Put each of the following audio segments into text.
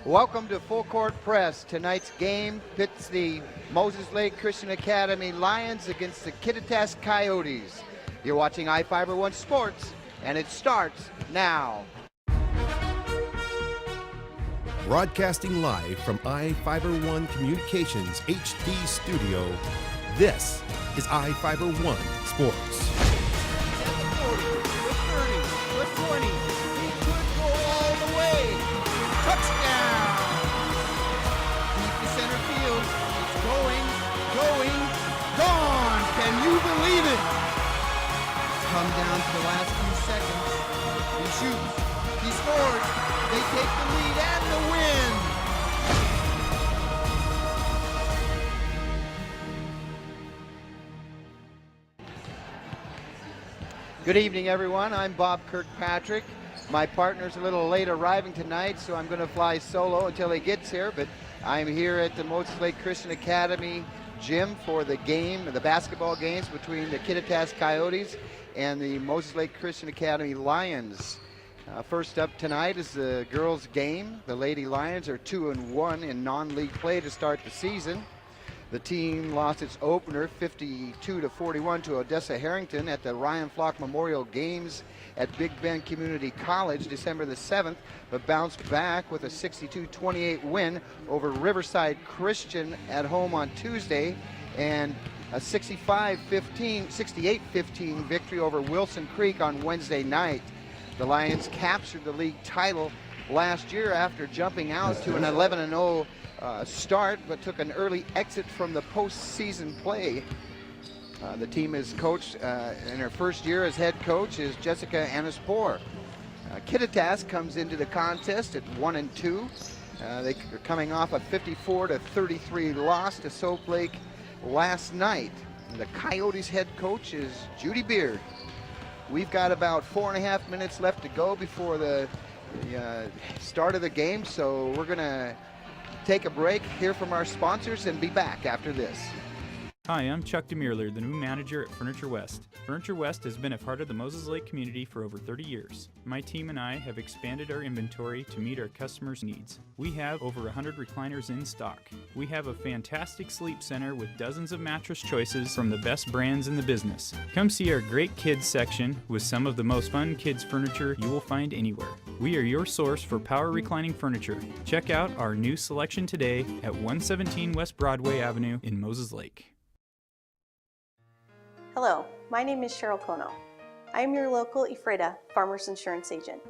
Welcome to Full Court Press. Tonight's game pits the Moses Lake Christian Academy Lions against the Kittitas Coyotes. You're watching iFiber One Sports, and it starts now. Broadcasting live from iFiber One Communications HD studio, this is iFiber One Sports. The 30, the 20, he could go all the way. Touchdown! Deep to center field. It's going, gone! Can you believe it? Come down to the last few seconds. He shoots, he scores, they take the lead and the win! Good evening, everyone. I'm Bob Kirkpatrick. My partner's a little late arriving tonight, so I'm going to fly solo until he gets here, but I'm here at the Moses Lake Christian Academy gym for the basketball games between the Kittitas Coyotes and the Moses Lake Christian Academy Lions. First up tonight is the girls' game. The Lady Lions are 2-1 in non-league play to start the season. The team lost its opener 52-41 to Odessa Harrington at the Ryan Flock Memorial Games at Big Bend Community College December the 7th, but bounced back with a 62-28 win over Riverside Christian at home on Tuesday and a 68-15 victory over Wilson Creek on Wednesday night. The Lions captured the league title last year after jumping out to an 11-0 start, but took an early exit from the postseason play. The team is coached in her first year as head coach is Jessica Annispour. Kittitas comes into the contest at 1-2. They are coming off a 54-33 loss to Soap Lake last night. The Coyotes head coach is Judy Beard. We've got about 4.5 minutes left to go before the start of the game, so we're going to take a break, hear from our sponsors, and be back after this. Hi, I'm Chuck DeMuerler, the new manager at Furniture West. Furniture West has been a part of the Moses Lake community for over 30 years. My team and I have expanded our inventory to meet our customers' needs. We have over 100 recliners in stock. We have a fantastic sleep center with dozens of mattress choices from the best brands in the business. Come see our great kids section with some of the most fun kids furniture you will find anywhere. We are your source for power reclining furniture. Check out our new selection today at 117 West Broadway Avenue in Moses Lake. Hello, my name is Cheryl Kono. I am your local Ephrata Farmers Insurance Agent.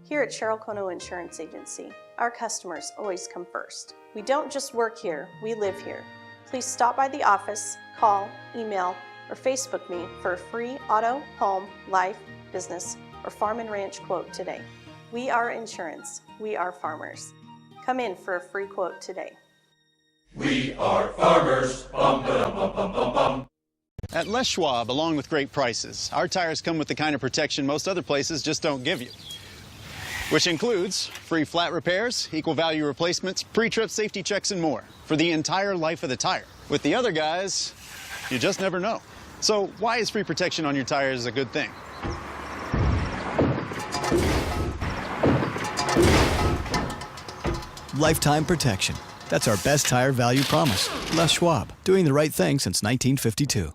Here at Cheryl Kono Insurance Agency, our customers always come first. We don't just work here, we live here. Please stop by the office, call, email, or Facebook me for a free auto, home, life, business, or farm and ranch quote today. We are insurance. We are farmers. Come in for a free quote today. We are farmers. Bum, ba-dum, bum, bum, bum, bum. At Les Schwab, along with great prices, our tires come with the kind of protection most other places just don't give you. Which includes free flat repairs, equal value replacements, pre-trip safety checks, and more for the entire life of the tire. With the other guys, you just never know. So why is free protection on your tires a good thing? Lifetime protection. That's our best tire value promise. Les Schwab, doing the right thing since 1952.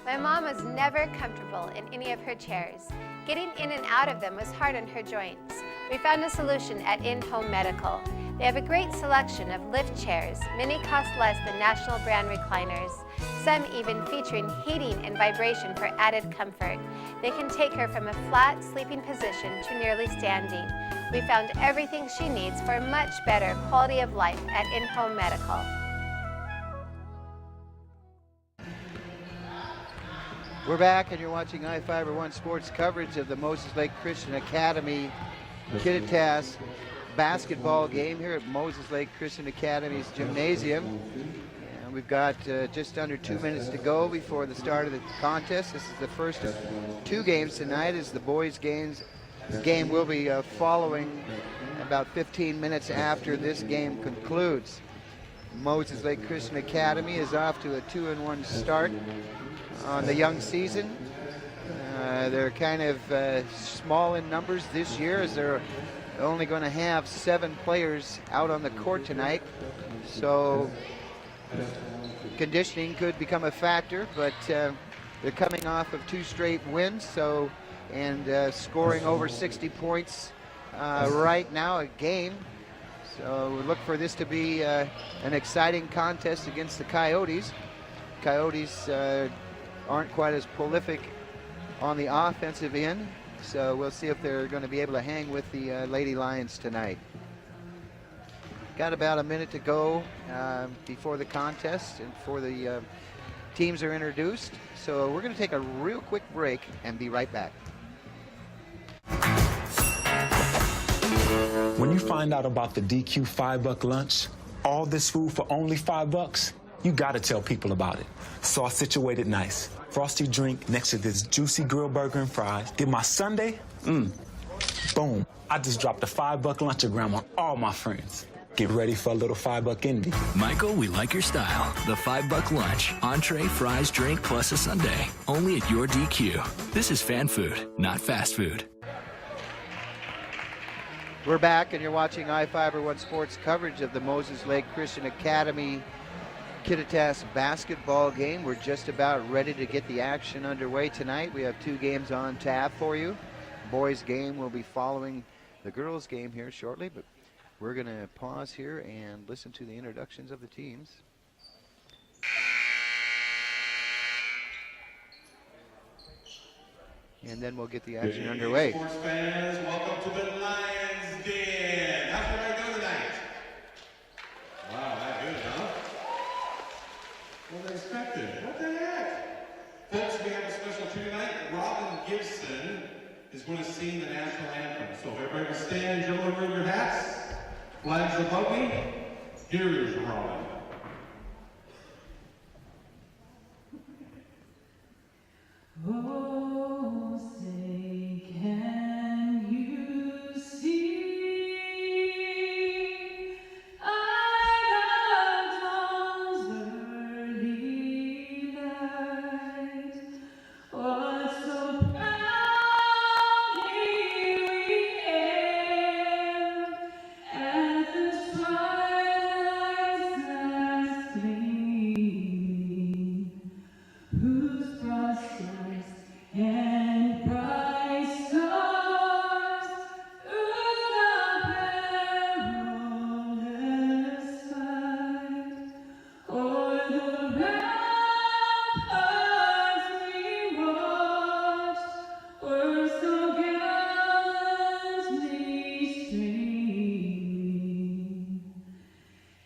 My mom was never comfortable in any of her chairs. Getting in and out of them was hard on her joints. We found a solution at In-Home Medical. They have a great selection of lift chairs. Many cost less than national brand recliners. Some even featuring heating and vibration for added comfort. They can take her from a flat sleeping position to nearly standing. We found everything she needs for a much better quality of life at In-Home Medical. We're back, and you're watching iFiber One Sports coverage of the Moses Lake Christian Academy Kittitas basketball game here at Moses Lake Christian Academy's gymnasium. And we've got just under 2 minutes to go before the start of the contest. This is the first of two games tonight, as the boys' game will be following about 15 minutes after this game concludes. Moses Lake Christian Academy is off to a 2-1 start on the young season. They're kind of small in numbers this year, as they're only going to have 7 players out on the court tonight. So conditioning could become a factor, but they're coming off of 2 straight wins, and scoring over 60 points right now a game. So we look for this to be an exciting contest against the Coyotes. Coyotes aren't quite as prolific on the offensive end, so we'll see if they're going to be able to hang with the Lady Lions tonight. Got about a minute to go before the contest and before the teams are introduced. So we're going to take a real quick break and be right back. When you find out about the DQ $5 lunch, all this food for only $5, you gotta tell people about it. So I situated nice. Frosty drink next to this juicy grilled burger and fries. Then my Sunday, boom. I just dropped a $5 lunchagram on all my friends. Get ready for a little $5 Indy. Michael, we like your style. The $5 lunch. Entree, fries, drink, plus a sundae. Only at your DQ. This is fan food, not fast food. We're back, and you're watching I-Fiber One Sports coverage of the Moses Lake Christian Academy Kittitas basketball game. We're just about ready to get the action underway tonight. We have 2 games on tap for you. Boys game will be following the girls game here shortly, but we're going to pause here and listen to the introductions of the teams. And then we'll get the action underway. Sports fans, welcome to the Lions Den. How's everybody doing tonight? Wow, that good, huh? What expected? What the heck? Folks, we have a special treat tonight. Robin Gibson is going to sing the national anthem. So if everybody will stand and jump over your hats, flags above me, here is Robin. Oh, say can you see dawn's early light? What so proudly we hailed at the twilight's last gleam, whose frost and bright stars through the perilous fight, o'er the ramparts we watched, were so gallantly streaming,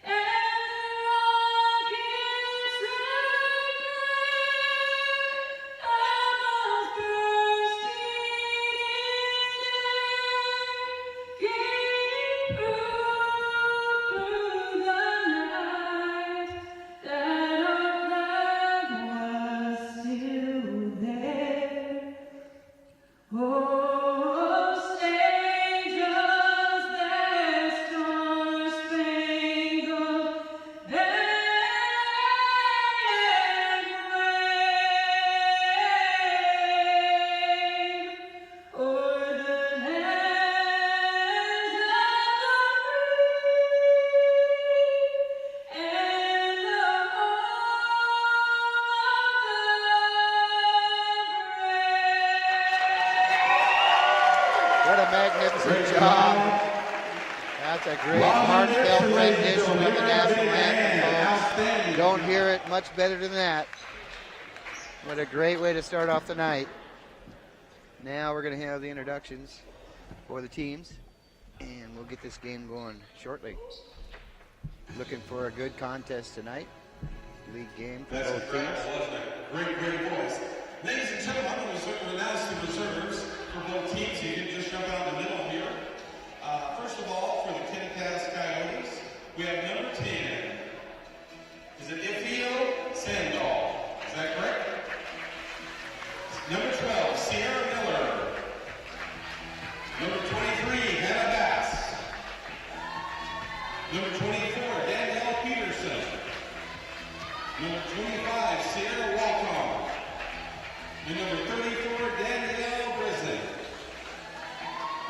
and the rockets What a magnificent job. That's a great heartfelt rendition of the national anthem, folks. Don't hear it much better than that. What a great way to start off the night. Now we're going to have the introductions for the teams, and we'll get this game going shortly. Looking for a good contest tonight. League game for both teams. Great voice. Ladies and gentlemen, I'm going to announce the reserves for both teams. You can just jump out in the middle here. First of all, for the Kittitas Coyotes, we have number 10. Is it Ifio Sandoval? Is that correct? Number 12, Sierra Miller. Number 23, Hannah Bass. Number 24, Danielle Peterson. Number 25, Sierra Walcom. And number 34, Danielle Brisson.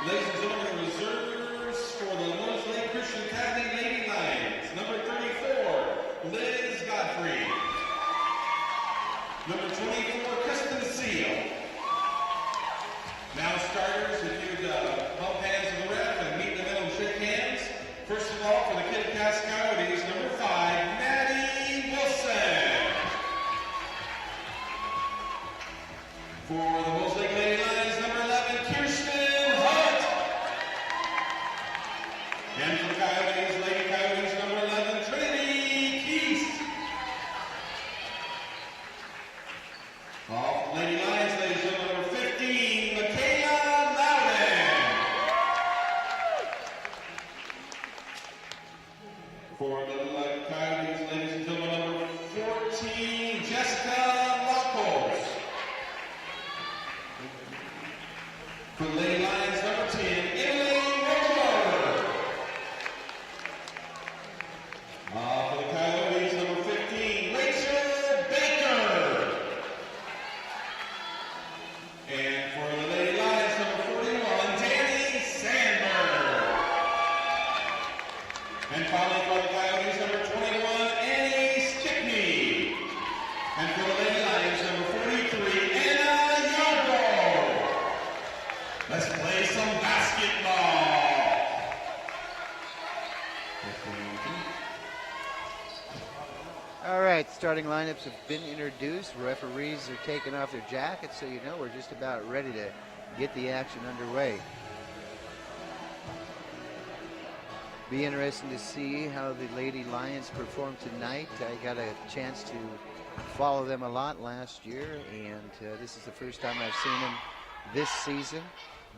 Ladies and gentlemen, reserves for the North Lake Christian Academy Lady Lions. Number 34, Liz Godfrey. Number 24, Kristen Seal. Now starters, if you'd bump hands with the ref and meet in the middle and shake hands. First of all, for the Kittitas Coyotes, number 5, Maddie Wilson. For the Moses Lake Lady Lions, number 11, Kirsten Hunt. And for the Coyotes, Lady Coyotes, number 11, Trinity Keast. Off Lady Lions, ladies and gentlemen, number 15, Michaela Loudon. For the Coyotes, ladies and gentlemen, number 14, Jessica Lockles. For the Lady Lions, number 10, Emily Roller. For the Coyotes, number 15, Rachel Baker. And for the Lady Lions, number 41, Danny Sandberg. And finally for the Coyotes, number 21, Annie Stickney. And for the Lady Lions, number 43, Anna Yarbrough. Let's play some basketball. All right, starting lineups have been introduced. Referees are taking off their jackets, so you know we're just about ready to get the action underway. Be interesting to see how the Lady Lions perform tonight. I got a chance to follow them a lot last year, and this is the first time I've seen them this season.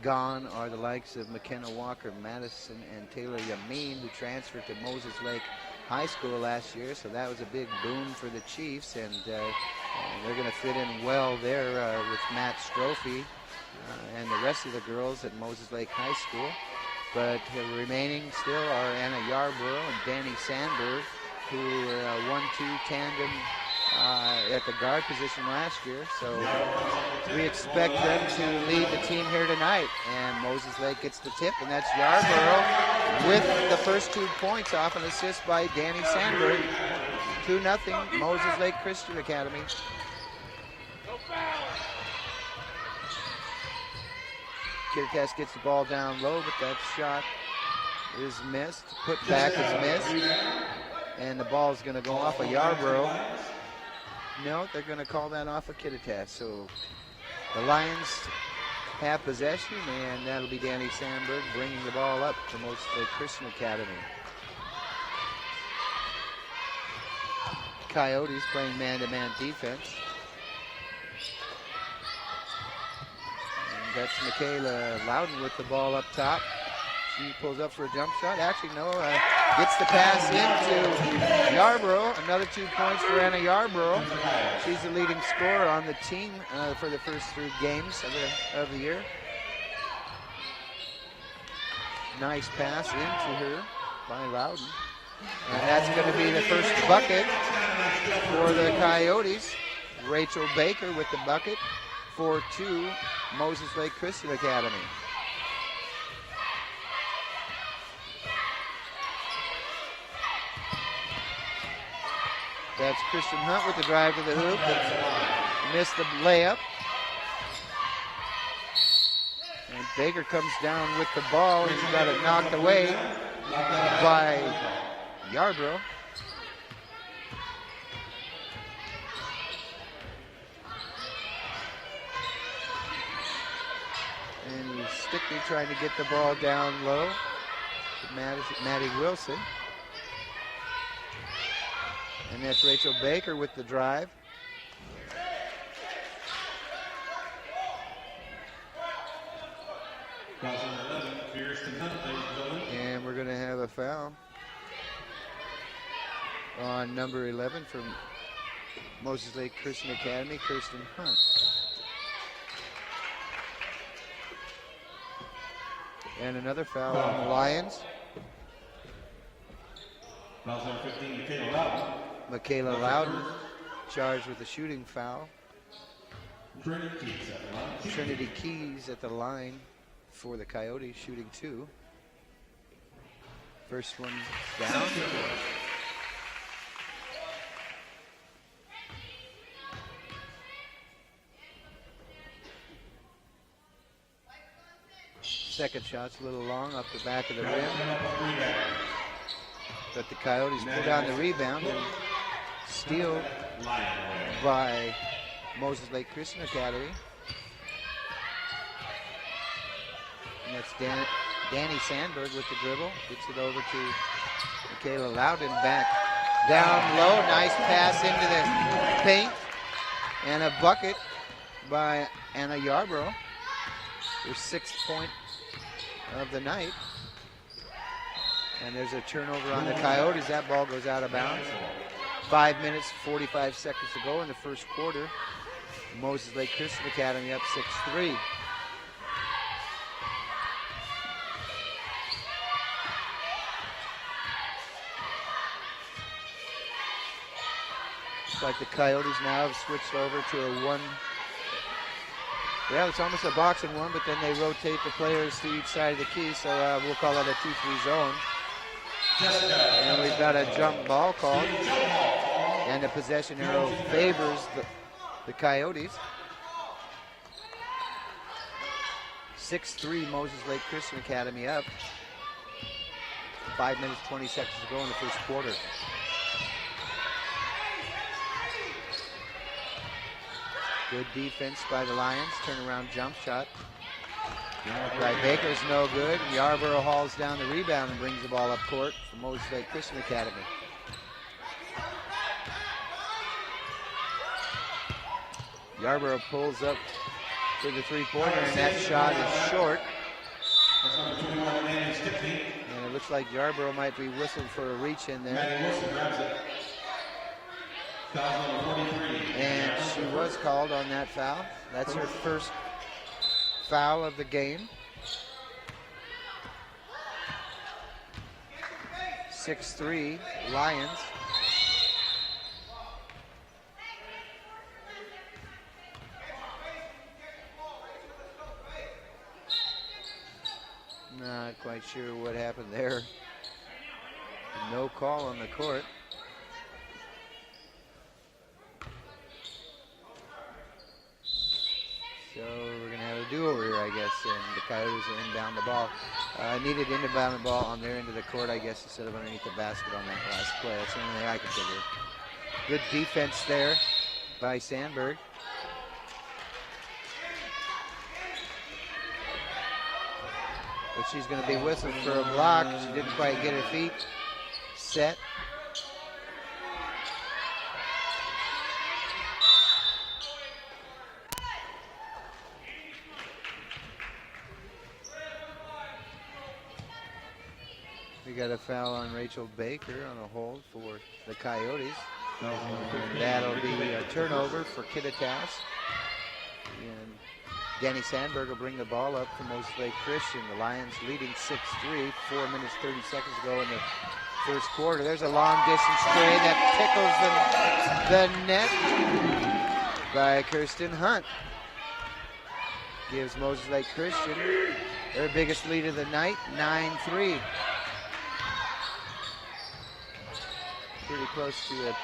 Gone are the likes of McKenna Walker, Madison, and Taylor Yamin, who transferred to Moses Lake High School last year, so that was a big boon for the Chiefs, and they're going to fit in well there with Matt Strophe and the rest of the girls at Moses Lake High School. But remaining still are Anna Yarbrough and Danny Sandberg, who were a 1-2 tandem at the guard position last year. So we expect them to lead the team here tonight. And Moses Lake gets the tip, and that's Yarbrough with the first 2 points off an assist by Danny Sandberg. 2-0 Moses Lake Christian Academy. Kittitas gets the ball down low, but that shot is missed. Put back is missed. And the ball is going to go off of Yarbrough. No, they're going to call that off of Kittitas. So the Lions have possession, and that'll be Danny Sandberg bringing the ball up to Moses Lake Christian Academy. Coyotes playing man-to-man defense. And that's Michaela Loudon with the ball up top. She pulls up for a jump shot. Actually, no, gets the pass into Yarbrough. Another 2 points for Anna Yarbrough. She's the leading scorer on the team for the first 3 games of the year. Nice pass into her by Loudon. And that's going to be the first bucket for the Coyotes. Rachel Baker with the bucket. 4-2, Moses Lake Christian Academy. That's Christian Hunt with the drive to the hoop. Missed the layup. And Baker comes down with the ball. He's got it knocked away by Yarbrough. And Stickney trying to get the ball down low. Maddie Wilson. And that's Rachel Baker with the drive. And we're going to have a foul on number 11 from Moses Lake Christian Academy, Kirsten Hunt. And another foul on the Lions. Foul number 15, Michaela Loudon. Michaela Loudon charged with a shooting foul. Trinity Keys at the line for the Coyotes, shooting 2. First one down. Second shot's a little long off the back of the rim. But the Coyotes pull down the rebound and steal by Moses Lake Christian Academy. And that's Danny Sandberg with the dribble. Gets it over to Michaela Loudon back down low. Nice pass into the paint. And a bucket by Anna Yarbrough. Her 6th point of the night. And there's a turnover on the Coyotes. That ball goes out of bounds. 5 minutes, 45 seconds to go in the first quarter. Moses Lake Christian Academy up 6-3. Looks like the Coyotes now have switched over to a one. Yeah, it's almost a boxing one, but then they rotate the players to each side of the key, so we'll call that a 2-3 zone. And we've got a jump ball called, and the possession arrow favors the Coyotes. 6-3 Moses Lake Christian Academy up. 5 minutes, 20 seconds to go in the first quarter. Good defense by the Lions. Turnaround jump shot by Baker's no good. Yarborough hauls down the rebound and brings the ball up court for Moses Lake Christian Academy. Yarborough pulls up for the three-pointer, and that shot is short. And it looks like Yarborough might be whistled for a reach in there. And she was called on that foul. That's her first foul of the game. 6-3 Lions. Not quite sure what happened there. No call on the court. So we're going to have a do-over here, I guess, and the Coyotes will inbound the ball. Needed inbound the ball on their end of the court, I guess, instead of underneath the basket on that last play. That's the only thing I can figure. Good defense there by Sandberg. But she's going to be whistled for a block. She didn't quite get her feet set. We got a foul on Rachel Baker on a hold for the Coyotes. And that'll be a turnover for Kittitas. And Danny Sandberg will bring the ball up for Moses Lake Christian. The Lions leading 6-3, 4 minutes, 30 seconds to go in the first quarter. There's a long distance spray that tickles the net by Kirsten Hunt. Gives Moses Lake Christian their biggest lead of the night, 9-3. Pretty close to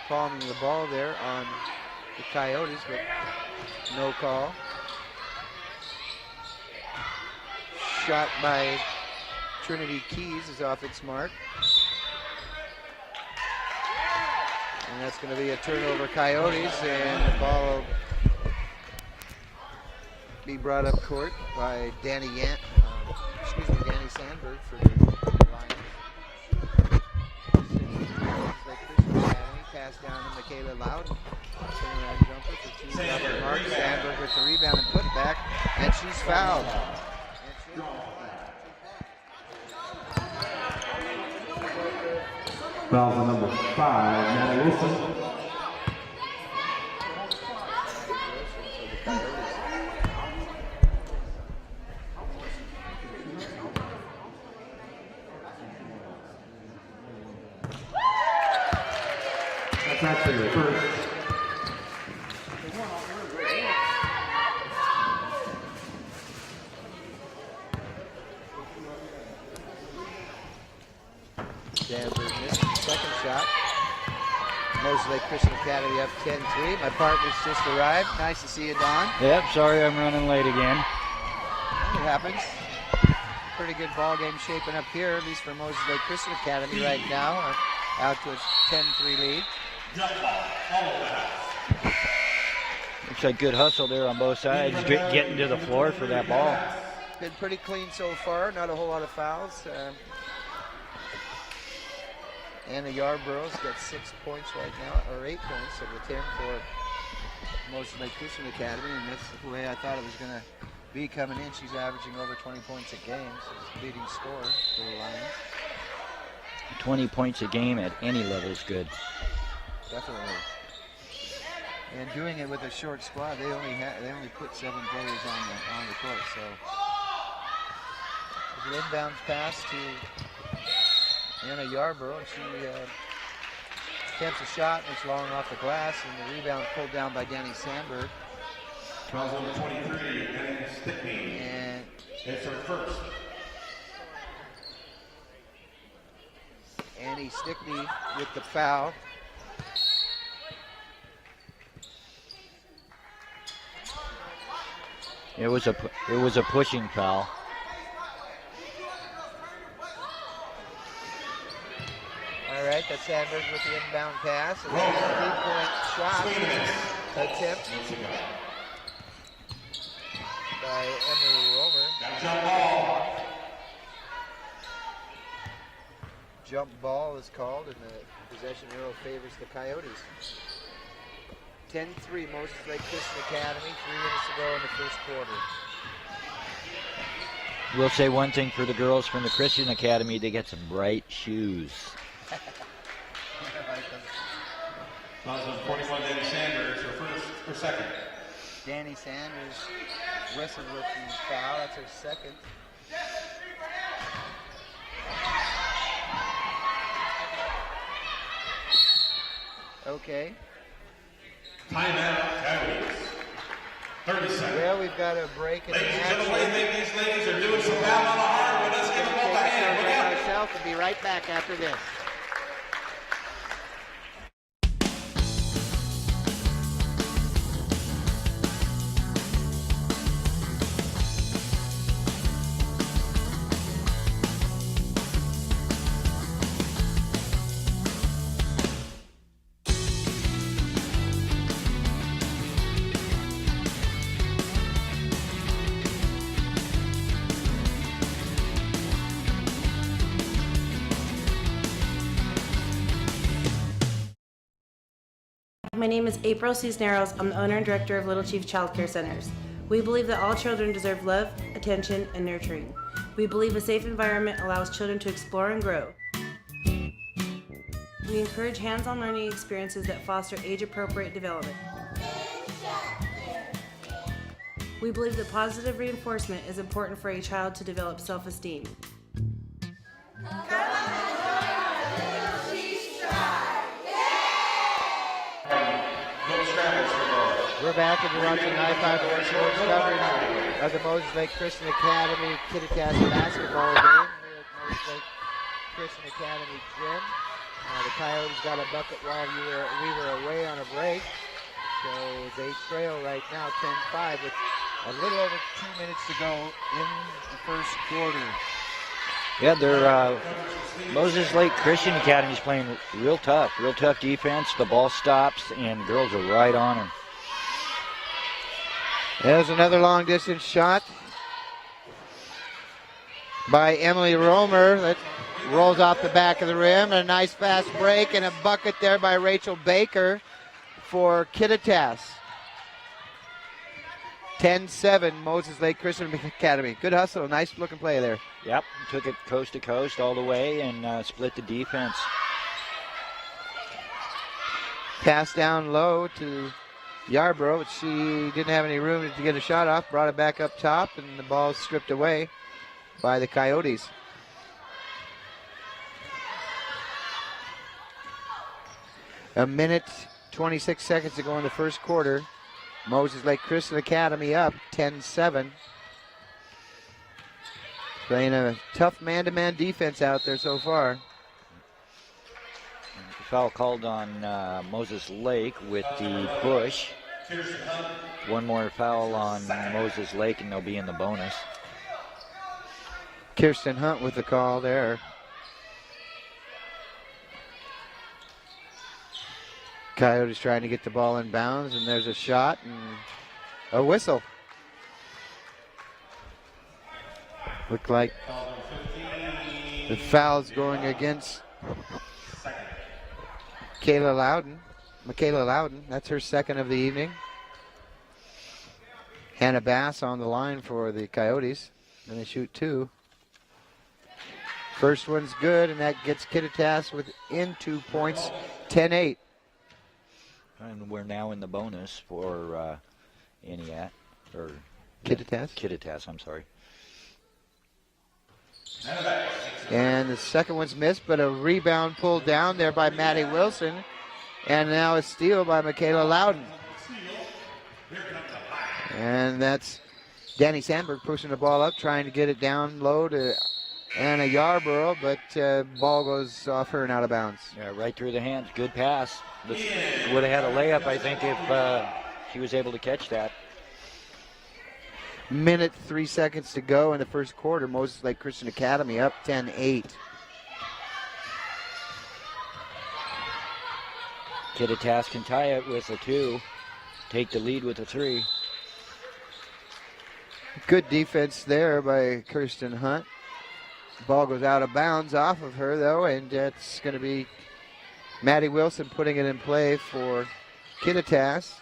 palming the ball there on the Coyotes, but no call. Shot by Trinity Keys is off its mark. And that's going to be a turnover Coyotes, and the ball will be brought up court by Danny Sandberg for the Lions. Pass down to Michaela Loudon. Turnaround jumper for two. Mark Sandberg with the rebound and put back, and she's fouled. Foul on number 5, Matt Wilson. That's actually the first. Sandberg missed the second shot. Moses Lake Christian Academy up 10-3. My partner's just arrived. Nice to see you, Don. Yep, sorry I'm running late again. It happens. Pretty good ball game shaping up here, at least for Moses Lake Christian Academy right now. Out to a 10-3 lead. Looks like good hustle there on both sides, getting to the floor for that ball. Been pretty clean so far, not a whole lot of fouls. Anna Yarborough's got 6 points right now, or 8 points of the 10 for Moses Lake Christian Academy, and that's the way I thought it was going to be coming in. She's averaging over 20 points a game, so she's the leading scorer for the Lions. 20 points a game at any level is good. Definitely. And doing it with a short squad, they only put 7 players on the court. So there's an inbounds pass to Anna Yarborough, and she attempts a shot, and it's long off the glass, and the rebound pulled down by Danny Sandberg. Number 23, Annie Stickney. And it's her first. Annie Stickney with the foul. It was a pushing foul. All right, that's Sandberg with the inbound pass. And then a 3-point shot attempt by Emily Romer. Jump ball. Jump ball is called, and the possession arrow favors the Coyotes. 10-3, Moses Lake Christian Academy, 3 minutes to go in the first quarter. We'll say one thing for the girls from the Christian Academy, they get some bright shoes. Number 41, Danny Sanders, her first or second. Danny Sanders whistled with the foul. That's her second. Okay. Timeout, Coyotes. 30 seconds. Well, we've got a break in the Ladies and action. gentlemen, I think these ladies are doing some foul on the hardwood. Let's give them both a hand. Look out. Ourselves and be right back after this. My name is April Cisneros. I'm the owner and director of Little Chief Child Care Centers. We believe that all children deserve love, attention, and nurturing. We believe a safe environment allows children to explore and grow. We encourage hands-on learning experiences that foster age-appropriate development. We believe that positive reinforcement is important for a child to develop self-esteem. We're back and you're watching I-501 Sports coverage of the Moses Lake Christian Academy Kittitas basketball game here at Moses Lake Christian Academy gym. The Coyotes got a bucket while we were away on a break. So they trail right now 10-5 with a little over 2 minutes to go in the first quarter. Yeah, they're Moses Lake Christian Academy is playing real tough defense. The ball stops and girls are right on them. There's another long distance shot by Emily Romer that rolls off the back of the rim. A nice fast break and a bucket there by Rachel Baker for Kittitas. 10-7, Moses Lake Christian Academy. Good hustle, nice looking play there. Yep, took it coast to coast all the way and split the defense. Pass down low to Yarborough, but she didn't have any room to get a shot off. Brought it back up top, and the ball stripped away by the Coyotes. A minute, 26 seconds to go in the first quarter. Moses Lake Christian Academy up 10-7. Playing a tough man-to-man defense out there so far. foul called on Moses Lake with the push. One more foul on Moses Lake and they'll be in the bonus. Kirsten Hunt with the call there. Coyotes trying to get the ball in bounds, and there's a shot and a whistle. Looked like the foul's going against Michaela Loudon. That's her second of the evening. Hannah Bass on the line for the Coyotes. And they shoot 2. First one's good, and that gets Kittitas within 2 points, 10-8. And we're now in the bonus for Aniat, or Kittitas? Kittitas, I'm sorry. And the second one's missed, but a rebound pulled down there by Maddie Wilson. And now a steal by Michaela Loudon. And that's Danny Sandberg pushing the ball up, trying to get it down low to Anna Yarborough, but ball goes off her and out of bounds. Yeah, right through the hands. Good pass. Would have had a layup, I think, if she was able to catch that. Minute 3 seconds to go in the first quarter. Moses Lake Christian Academy up 10-8. Kittitas can tie it with a 2. Take the lead with a 3. Good defense there by Kirsten Hunt. Ball goes out of bounds off of her, though, and it's going to be Maddie Wilson putting it in play for Kittitas.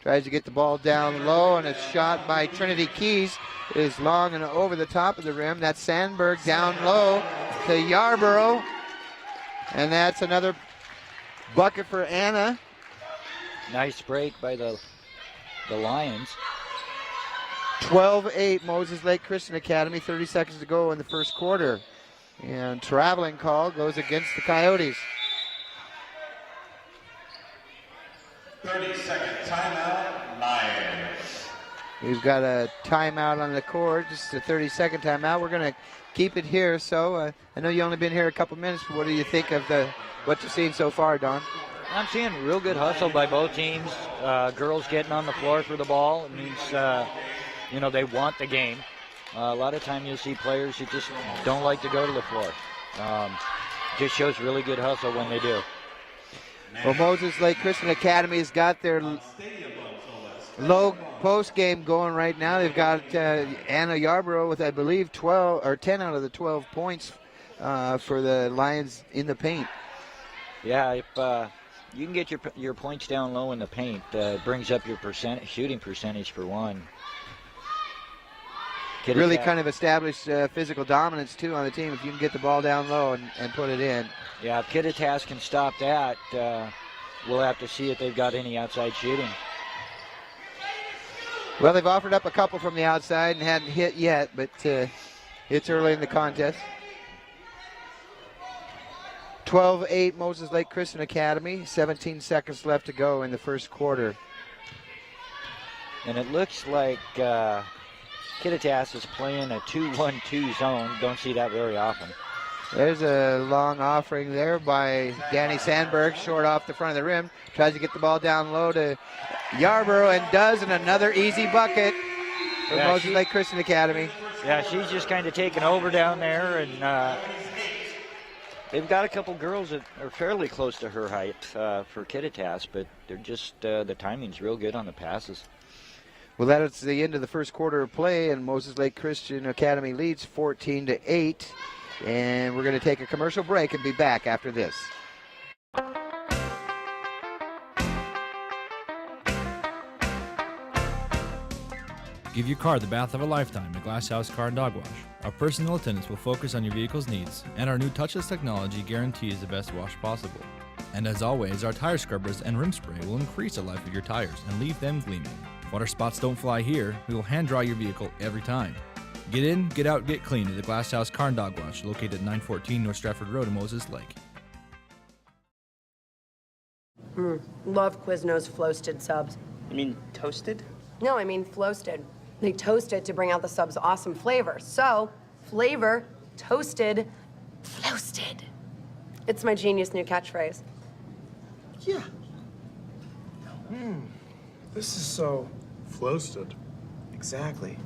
Tries to get the ball down low, and a shot by Trinity Keys is long and over the top of the rim. That's Sandberg down low to Yarborough, and that's another bucket for Anna. Nice break by the Lions. 12-8 Moses Lake Christian Academy, 30 seconds to go in the first quarter. And traveling call goes against the Coyotes. 30-second timeout, Lions. We've got a timeout on the court, just a 30-second timeout. We're going to keep it here. So I know you've only been here a couple minutes, but what do you think of what you've seen so far, Don? I'm seeing real good hustle by both teams. Girls getting on the floor for the ball. It means, they want the game. A lot of time you'll see players who just don't like to go to the floor. Just shows really good hustle when they do. Well, Moses Lake Christian Academy has got their low post game going right now. They've got Anna Yarborough with, I believe, 10 out of the 12 points for the Lions in the paint. Yeah, if you can get your points down low in the paint, brings up your shooting percentage for one. Really kind of established physical dominance, too, on the team if you can get the ball down low and put it in. Yeah, if Kittitas can stop that, we'll have to see if they've got any outside shooting. Well, they've offered up a couple from the outside and hadn't hit yet, but it's early in the contest. 12-8 Moses Lake Christian Academy, 17 seconds left to go in the first quarter. And it looks like Kittitas is playing a 2-1-2 zone. Don't see that very often. There's a long offering there by Danny Sandberg, short off the front of the rim. Tries to get the ball down low to Yarborough and does, and another easy bucket for Moses Lake Christian Academy. Yeah, she's just kind of taking over down there, and they've got a couple girls that are fairly close to her height for Kittitas, but they're just, the timing's real good on the passes. Well, that's the end of the first quarter of play, and Moses Lake Christian Academy leads 14-8. And we're going to take a commercial break and be back after this. Give your car the bath of a lifetime at Glass House Car and Dog Wash. Our personal attendants will focus on your vehicle's needs, and our new touchless technology guarantees the best wash possible. And as always, our tire scrubbers and rim spray will increase the life of your tires and leave them gleaming. Water spots don't fly here. We will hand dry your vehicle every time. Get in, get out, get clean at the Glass House Car and Dog Wash, located at 914 North Stratford Road in Moses Lake. Love Quiznos Floasted subs. You mean toasted? No, I mean floasted. They toast it to bring out the sub's awesome flavor. So, flavor, toasted, floasted. It's my genius new catchphrase. Yeah. This is so floasted. Exactly.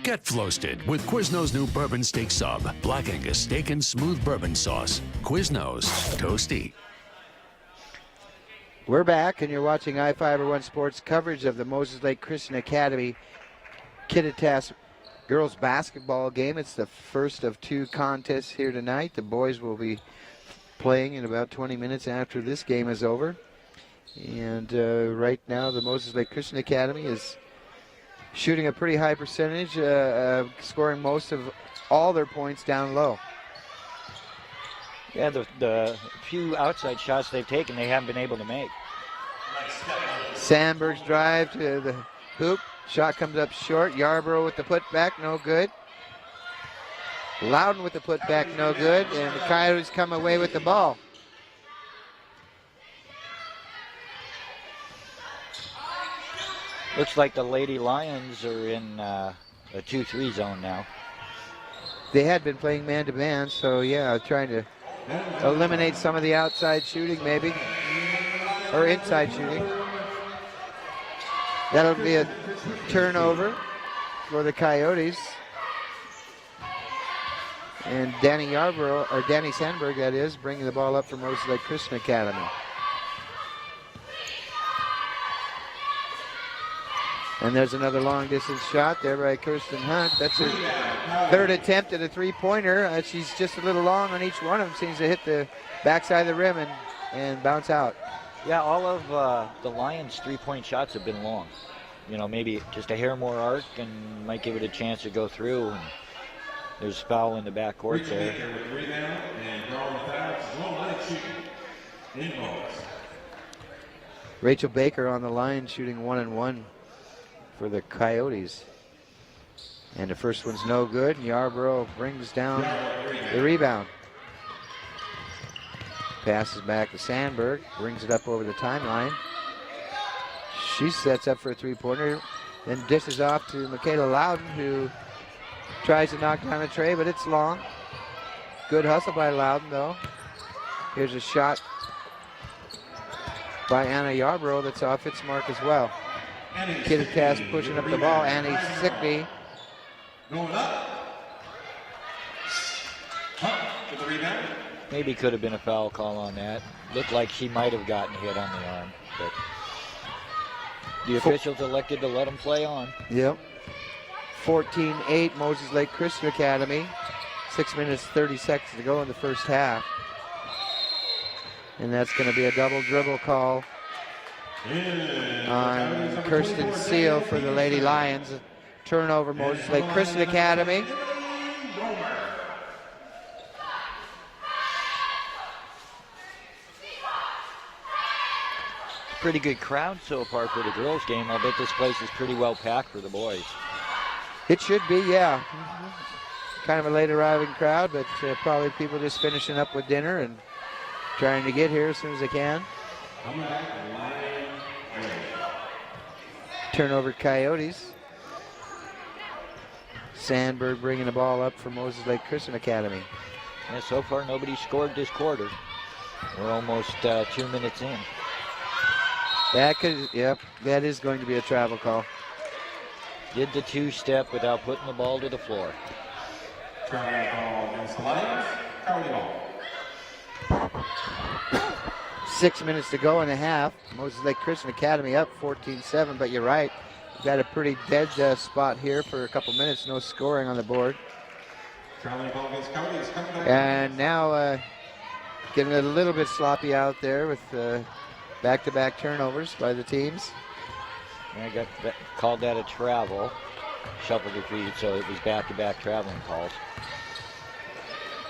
Get floasted with Quiznos' new bourbon steak sub. Black Angus steak and smooth bourbon sauce. Quiznos, toasty. We're back, and you're watching I-501 Sports coverage of the Moses Lake Christian Academy Kittitas girls basketball game. It's the first of 2 contests here tonight. The boys will be playing in about 20 minutes after this game is over. And right now, the Moses Lake Christian Academy is shooting a pretty high percentage, scoring most of all their points down low. Yeah, the few outside shots they've taken, they haven't been able to make. Sandberg's drive to the hoop. Shot comes up short. Yarborough with the putback, no good. Loudon with the putback, no good. And the Coyotes come away with the ball. Looks like the Lady Lions are in a 2-3 zone now. They had been playing man-to-man, so yeah, trying to eliminate some of the outside shooting maybe, or inside shooting. That'll be a turnover for the Coyotes. And Danny Yarborough, or Danny Sandberg that is, bringing the ball up for Moses Lake Christian Academy. And there's another long distance shot there by Kirsten Hunt. That's her 3rd attempt at a 3-pointer. She's just a little long on each one of them. Seems to hit the backside of the rim and bounce out. Yeah, all of the Lions' 3-point shots have been long. You know, maybe just a hair more arc and might give it a chance to go through. And there's foul in the backcourt there. Rachel Baker on the line shooting 1-1 for the Coyotes. And the first one's no good. Yarborough brings down the rebound. Passes back to Sandberg, brings it up over the timeline. She sets up for a 3-pointer, then dishes off to Michaela Loudon, who tries to knock down a tray, but it's long. Good hustle by Loudon, though. Here's a shot by Anna Yarborough that's off its mark as well. Kittitas pushing up the ball. Annie Sickney. Going up. Hunt with the rebound. Maybe could have been a foul call on that. Looked like she might have gotten hit on the arm, but the officials elected to let them play on. Yep. 14-8 Moses Lake Christian Academy. 6 minutes, 30 seconds to go in the first half. And that's going to be a double dribble call on Kirsten Seal for the Lady Lions. Turnover, Moses Lake Christian Academy. Pretty good crowd so far for the girls' game. I'll bet this place is pretty well packed for the boys. It should be, yeah. Kind of a late arriving crowd, but probably people just finishing up with dinner and trying to get here as soon as they can. Turnover Coyotes. Sandberg bringing the ball up for Moses Lake Christian Academy. And so far nobody scored this quarter. We're almost 2 minutes in. That could, yep, that is going to be a travel call. Did the 2-step without putting the ball to the floor. Traveling call against the Lions. County ball. 6 minutes to go in the half. Moses Lake Christian Academy up 14-7, but you're right. We've got a pretty dead spot here for a couple minutes. No scoring on the board. Traveling ball against County is coming back. And now getting a little bit sloppy out there with back-to-back turnovers by the teams. And I called that a travel. Shuffled her feet, so it was back-to-back traveling calls.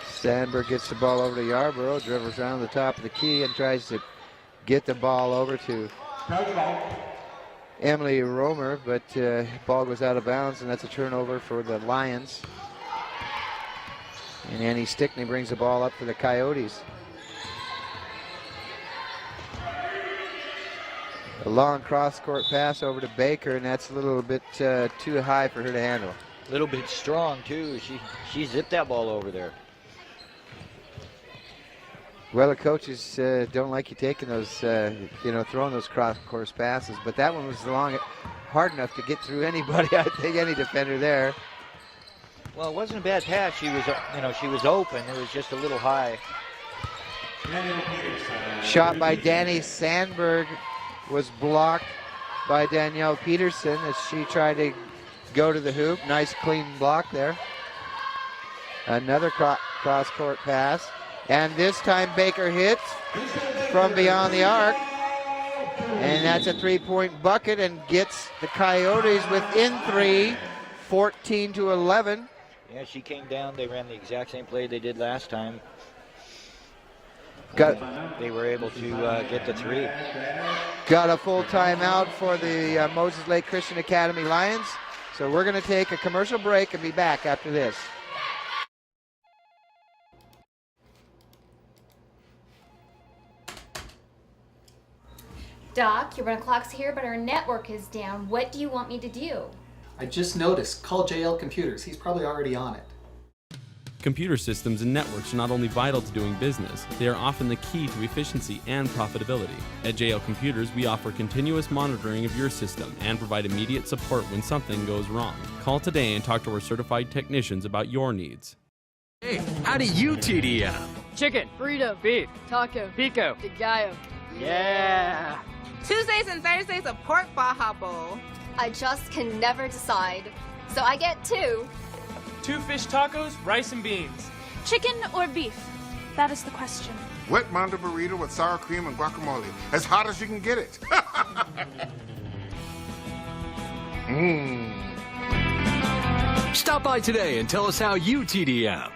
Sandberg gets the ball over to Yarborough, dribbles around the top of the key and tries to get the ball over to Emily Romer, but ball goes out of bounds, and that's a turnover for the Lions. And Annie Stickney brings the ball up for the Coyotes. A long cross-court pass over to Baker, and that's a little bit too high for her to handle. A little bit strong, too. She zipped that ball over there. Well, the coaches don't like you taking those, throwing those cross-course passes, but that one was hard enough to get through anybody, I think, any defender there. Well, it wasn't a bad pass. She was, she was open. It was just a little high. Shot by Danny Sandberg was blocked by Danielle Peterson as she tried to go to the hoop. Nice clean block there. Another cross-court pass. And this time Baker hits from beyond the arc. And that's a three-point bucket and gets the Coyotes within 3, 14-11. Yeah, she came down. They ran the exact same play they did last time. They were able to get the 3. Got a full timeout for the Moses Lake Christian Academy Lions. So we're going to take a commercial break and be back after this. Doc, your run clock's here, but our network is down. What do you want me to do? I just noticed. Call JL Computers. He's probably already on it. Computer systems and networks are not only vital to doing business, they are often the key to efficiency and profitability. At JL Computers, we offer continuous monitoring of your system and provide immediate support when something goes wrong. Call today and talk to our certified technicians about your needs. Hey, how do you TDM? Chicken, burrito, beef, taco, pico, de gallo. Yeah! Tuesdays and Thursdays a pork Baja Bowl. I just can never decide. So I get 2. 2 fish tacos, rice and beans. Chicken or beef? That is the question. Wet Mondo burrito with sour cream and guacamole. As hot as you can get it. Stop by today and tell us how you TDM.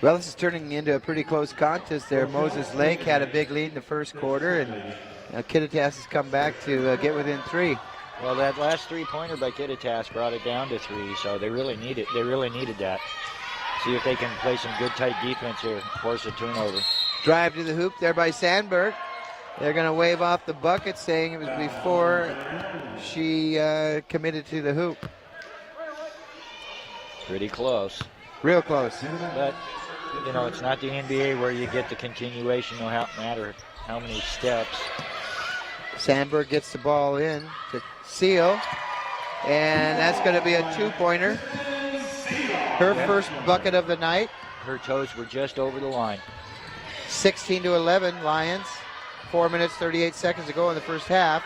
Well, this is turning into a pretty close contest there. Moses Lake had a big lead in the first quarter, and Kittitas has come back to get within 3. Well, that last three-pointer by Kittitas brought it down to 3, so they really needed that. See if they can play some good tight defense here, force a turnover. Drive to the hoop there by Sandberg. They're going to wave off the bucket, saying it was before she committed to the hoop. Pretty close. Real close. But, it's not the NBA where you get the continuation, no matter how many steps. Sandberg gets the ball in to Seal, and that's going to be a 2-pointer. Her first bucket of the night. Her toes were just over the line. 16-11 Lions. 4 minutes, 38 seconds to go in the first half.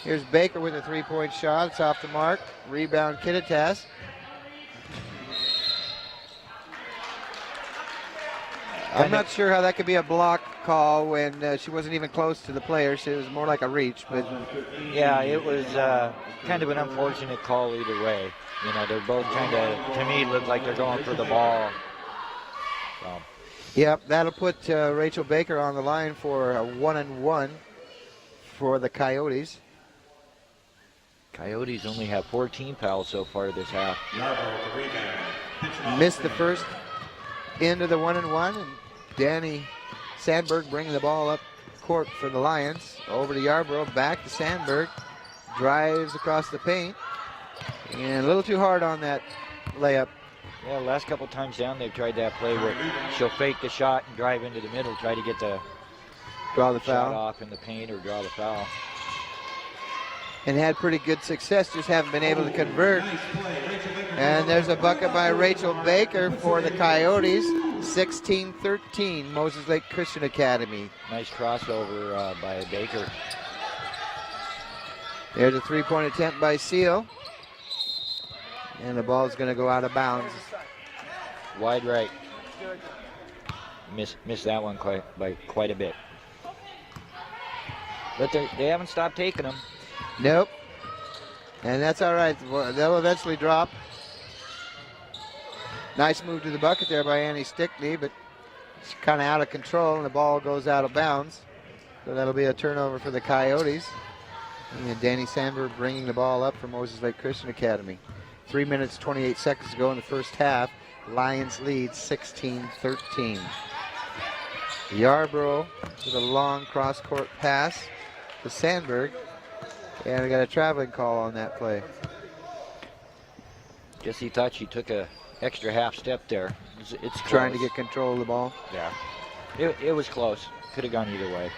Here's Baker with a 3-point shot. It's off the mark. Rebound Kittitas. I'm not sure how that could be a block call when she wasn't even close to the players. It was more like a reach, but yeah, it was kind of an unfortunate call either way. They're both kind of, to me, look like they're going for the ball. So. Yep, that'll put Rachel Baker on the line for a 1-and-1 for the Coyotes. Coyotes only have 14 fouls so far this half. Missed the first end of the 1-and-1, and Danny Sandberg bringing the ball up court for the Lions. Over to Yarbrough, back to Sandberg. Drives across the paint. And a little too hard on that layup. Yeah, last couple times down they've tried that play where she'll fake the shot and drive into the middle, try to get the foul shot off in the paint or draw the foul. And had pretty good success, just haven't been able to convert. And there's a bucket by Rachel Baker for the Coyotes. 16-13, Moses Lake Christian Academy. Nice crossover by Baker. There's a 3-point attempt by Seal. And the ball is going to go out of bounds. Wide right. Missed that one by quite a bit. But they haven't stopped taking them. Nope. And that's all right. They'll eventually drop. Nice move to the bucket there by Annie Stickney, but it's kind of out of control, and the ball goes out of bounds. So that'll be a turnover for the Coyotes. And Danny Sandberg bringing the ball up for Moses Lake Christian Academy. 3 minutes, 28 seconds to go in the first half. Lions lead 16-13. Yarbrough with a long cross-court pass to Sandberg. And we got a traveling call on that play. Guess he thought she took a extra half step there. It's Trying to close. get control of the ball. Yeah. It was close. Could have gone either way.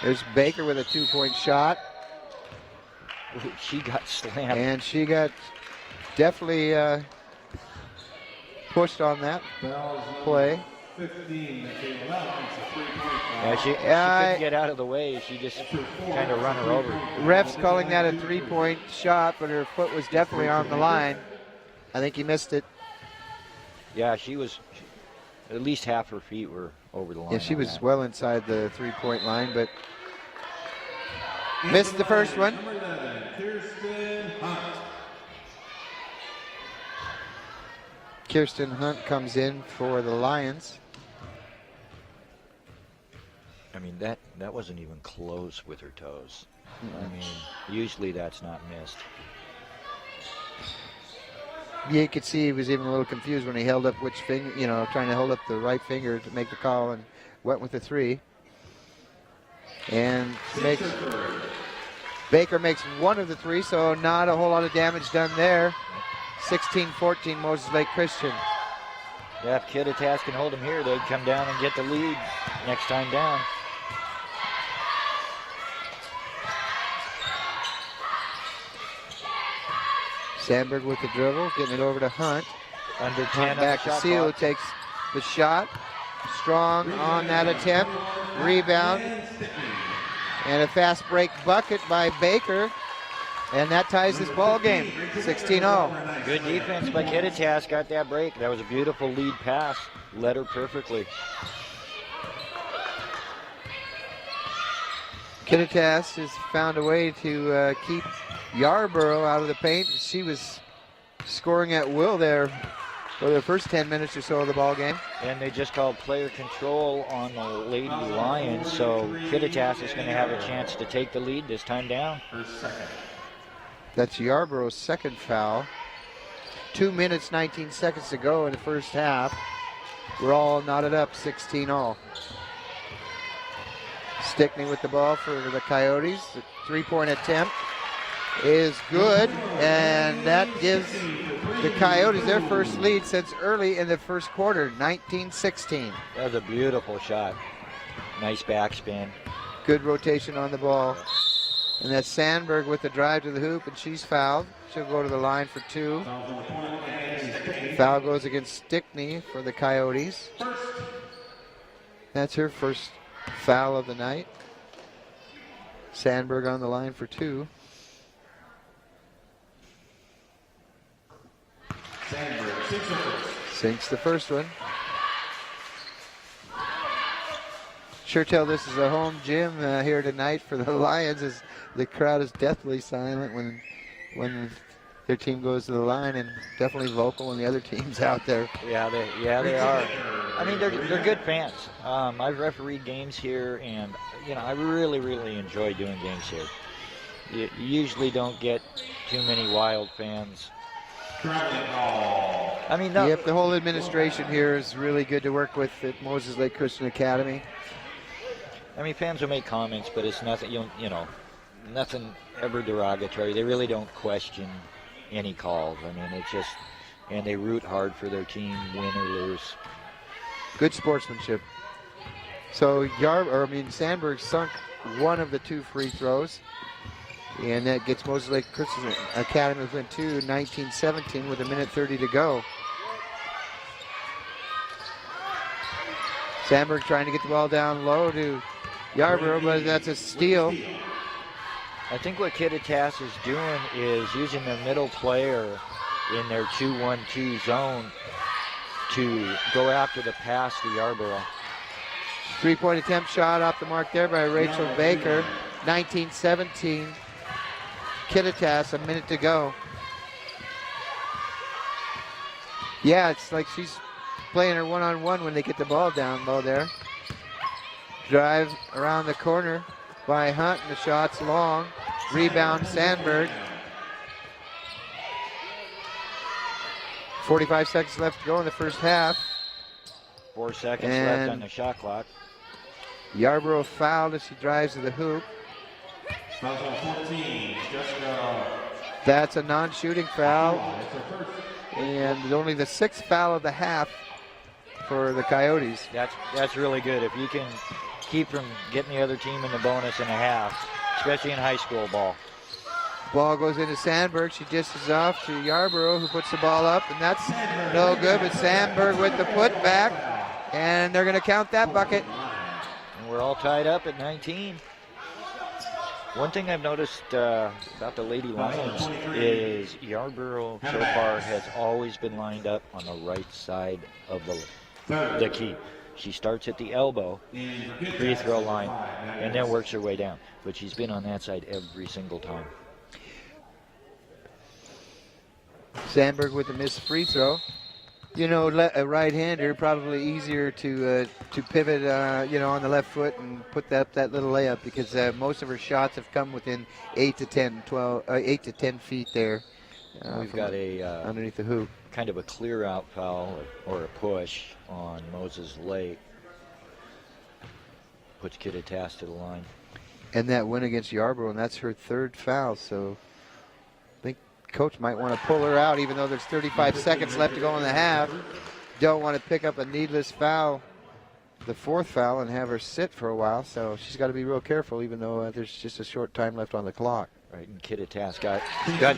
There's Baker with a 2-point shot. Ooh, she got slammed. And she got definitely pushed on that play. 15 that came out. It's a 3-point. Yeah, she couldn't get out of the way. She just kind of run her over. Ref's calling that a 3-point shot, but her foot was definitely on the line. I think he missed it. Yeah, she was. At least half her feet were over the line. Yeah, she was well inside the 3-point line, but missed the first one. Number 11, Kirsten Hunt. Kirsten Hunt comes in for the Lions. I mean, that wasn't even close with her toes. I mean, usually that's not missed. Yeah, you could see he was even a little confused when he held up which finger, trying to hold up the right finger to make the call, and went with the 3. And Baker makes one of the 3, so not a whole lot of damage done there. 16-14 Moses Lake Christian. Yeah, if Kittitas can hold them here, they'd come down and get the lead next time down. Sandberg with the dribble, getting it over to Hunt. Under 10 Hunt back to Seal, who takes the shot. Strong on that attempt. Rebound. And a fast break bucket by Baker. And that ties this ball game, 16-0. Good defense by Kittitas, got that break. That was a beautiful lead pass. Led her perfectly. Kittitas has found a way to keep Yarborough out of the paint. She was scoring at will there for the first 10 minutes or so of the ball game. And they just called player control on the Lady Lions, so Kittitas is going to have a chance to take the lead this time down. That's Yarborough's second foul. 2 minutes, 19 seconds to go in the first half. We're all knotted up, 16-all. Stickney with the ball for the Coyotes. The 3-point attempt is good, and that gives the Coyotes their first lead since early in the first quarter, 19-16. That was a beautiful shot. Nice backspin. Good rotation on the ball. And that's Sandberg with the drive to the hoop, and she's fouled. She'll go to the line for 2. Foul goes against Stickney for the Coyotes. That's her first foul of the night. Sandberg on the line for 2. Sandberg Sinks the first one. Sure tell this is a home gym here tonight for the Lions, as the crowd is deathly silent when their team goes to the line, and definitely vocal when the other team's out there. Yeah, they are. I mean, they're good fans. I've refereed games here, and I really enjoy doing games here. You usually don't get too many wild fans. I mean, no. Yep, the whole administration here is really good to work with at Moses Lake Christian Academy. I mean, fans will make comments, but it's nothing, nothing ever derogatory. They really don't question any calls. I mean, it's just, and they root hard for their team, win or lose. Good sportsmanship. So Sandberg sunk one of the 2 free throws, and that gets Moses Lake Christian Academy within 2, 19-17 with 1:30 to go. Sandberg trying to get the ball down low to Yarborough, but that's a steal. I think what Kittitas is doing is using their middle player in their 2-1-2 zone to go after the pass to Yarborough. 3-point attempt shot off the mark there by Rachel Baker. 19-17. Kittitas, 1 minute to go. Yeah, it's like she's playing her one-on-one when they get the ball down low there. Drive around the corner by Hunt, and the shot's long. Rebound Sandberg. 45 seconds left to go in the first half. 4 seconds left on the shot clock. Yarborough fouled as she drives to the hoop. Foul on 14, Jessica That's a non-shooting foul, and only the 6th foul of the half for the Coyotes. That's really good. If you can keep from getting the other team in the bonus and a half, especially in high school ball. Ball goes into Sandberg. She dishes off to Yarborough, who puts the ball up, and that's no good. But Sandberg with the putback, and they're going to count that bucket. And we're all tied up at 19. One thing I've noticed about the Lady Lions is Yarborough so far has always been lined up on the right side of the key. She starts at the elbow, free throw line, and then works her way down. But she's been on that side every single time. Sandberg with the missed free throw. You know, a right-hander probably easier to pivot, on the left foot and put that little layup, because most of her shots have come within 8 to 10 feet there. We've got a underneath the hoop. Kind of a clear-out foul or a push on Moses Lake. Puts Kittitas to the line. And that win against Yarborough, and that's her 3rd foul, so I think coach might want to pull her out, even though there's 35 seconds left to go in the half. Don't want to pick up a needless foul, the 4th foul, and have her sit for a while, so she's got to be real careful, even though there's just a short time left on the clock. Right, and Kittitas got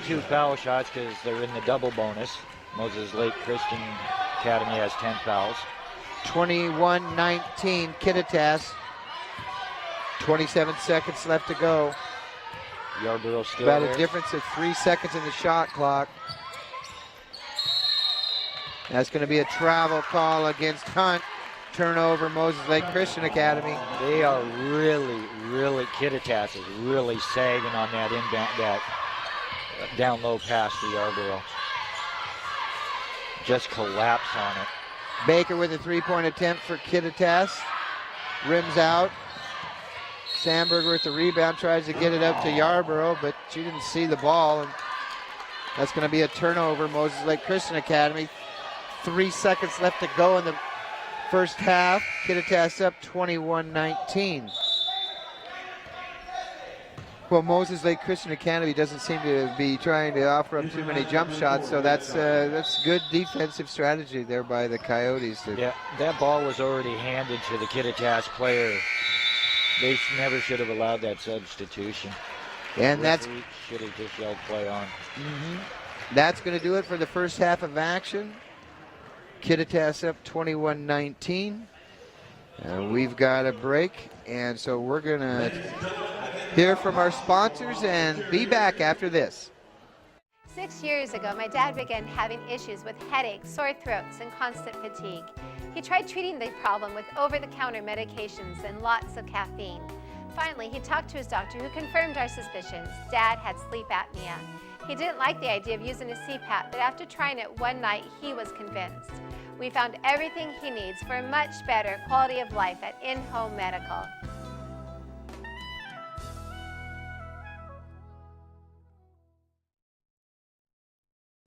2 foul shots because they're in the double bonus. Moses Lake Christian Academy has 10 fouls. 21-19, Kittitas. 27 seconds left to go. Yarborough still about there. A difference of 3 seconds in the shot clock. That's going to be a travel call against Hunt. Turnover, Moses Lake Christian Academy. They are really, Kittitas is really sagging on that inbound, that down low pass to Yarborough. Just collapse on it. Baker with a 3-point attempt for Kittitas. Rims out. Sandberg with the rebound, tries to get it up to Yarborough, but she didn't see the ball, and that's going to be a turnover, Moses Lake Christian Academy. 3 seconds left to go in the first half. Kittitas up 21-19. Well, Moses Lake Christian Academy doesn't seem to be trying to offer up too many jump shots, so that's good defensive strategy there by the Coyotes. Yeah, that ball was already handed to the Kittitas player. They never should have allowed that substitution. And that's should have just yelled play on. That's going to do it for the first half of action. Kittitas up 21-19. We've got a break, and so we're going to hear from our sponsors and be back after this. 6 years ago, my dad began having issues with headaches, sore throats, and constant fatigue. He tried treating the problem with over-the-counter medications and lots of caffeine. Finally, he talked to his doctor, who confirmed our suspicions. Dad had sleep apnea. He didn't like the idea of using a CPAP, but after trying it one night, he was convinced. We found everything he needs for a much better quality of life at In-Home Medical.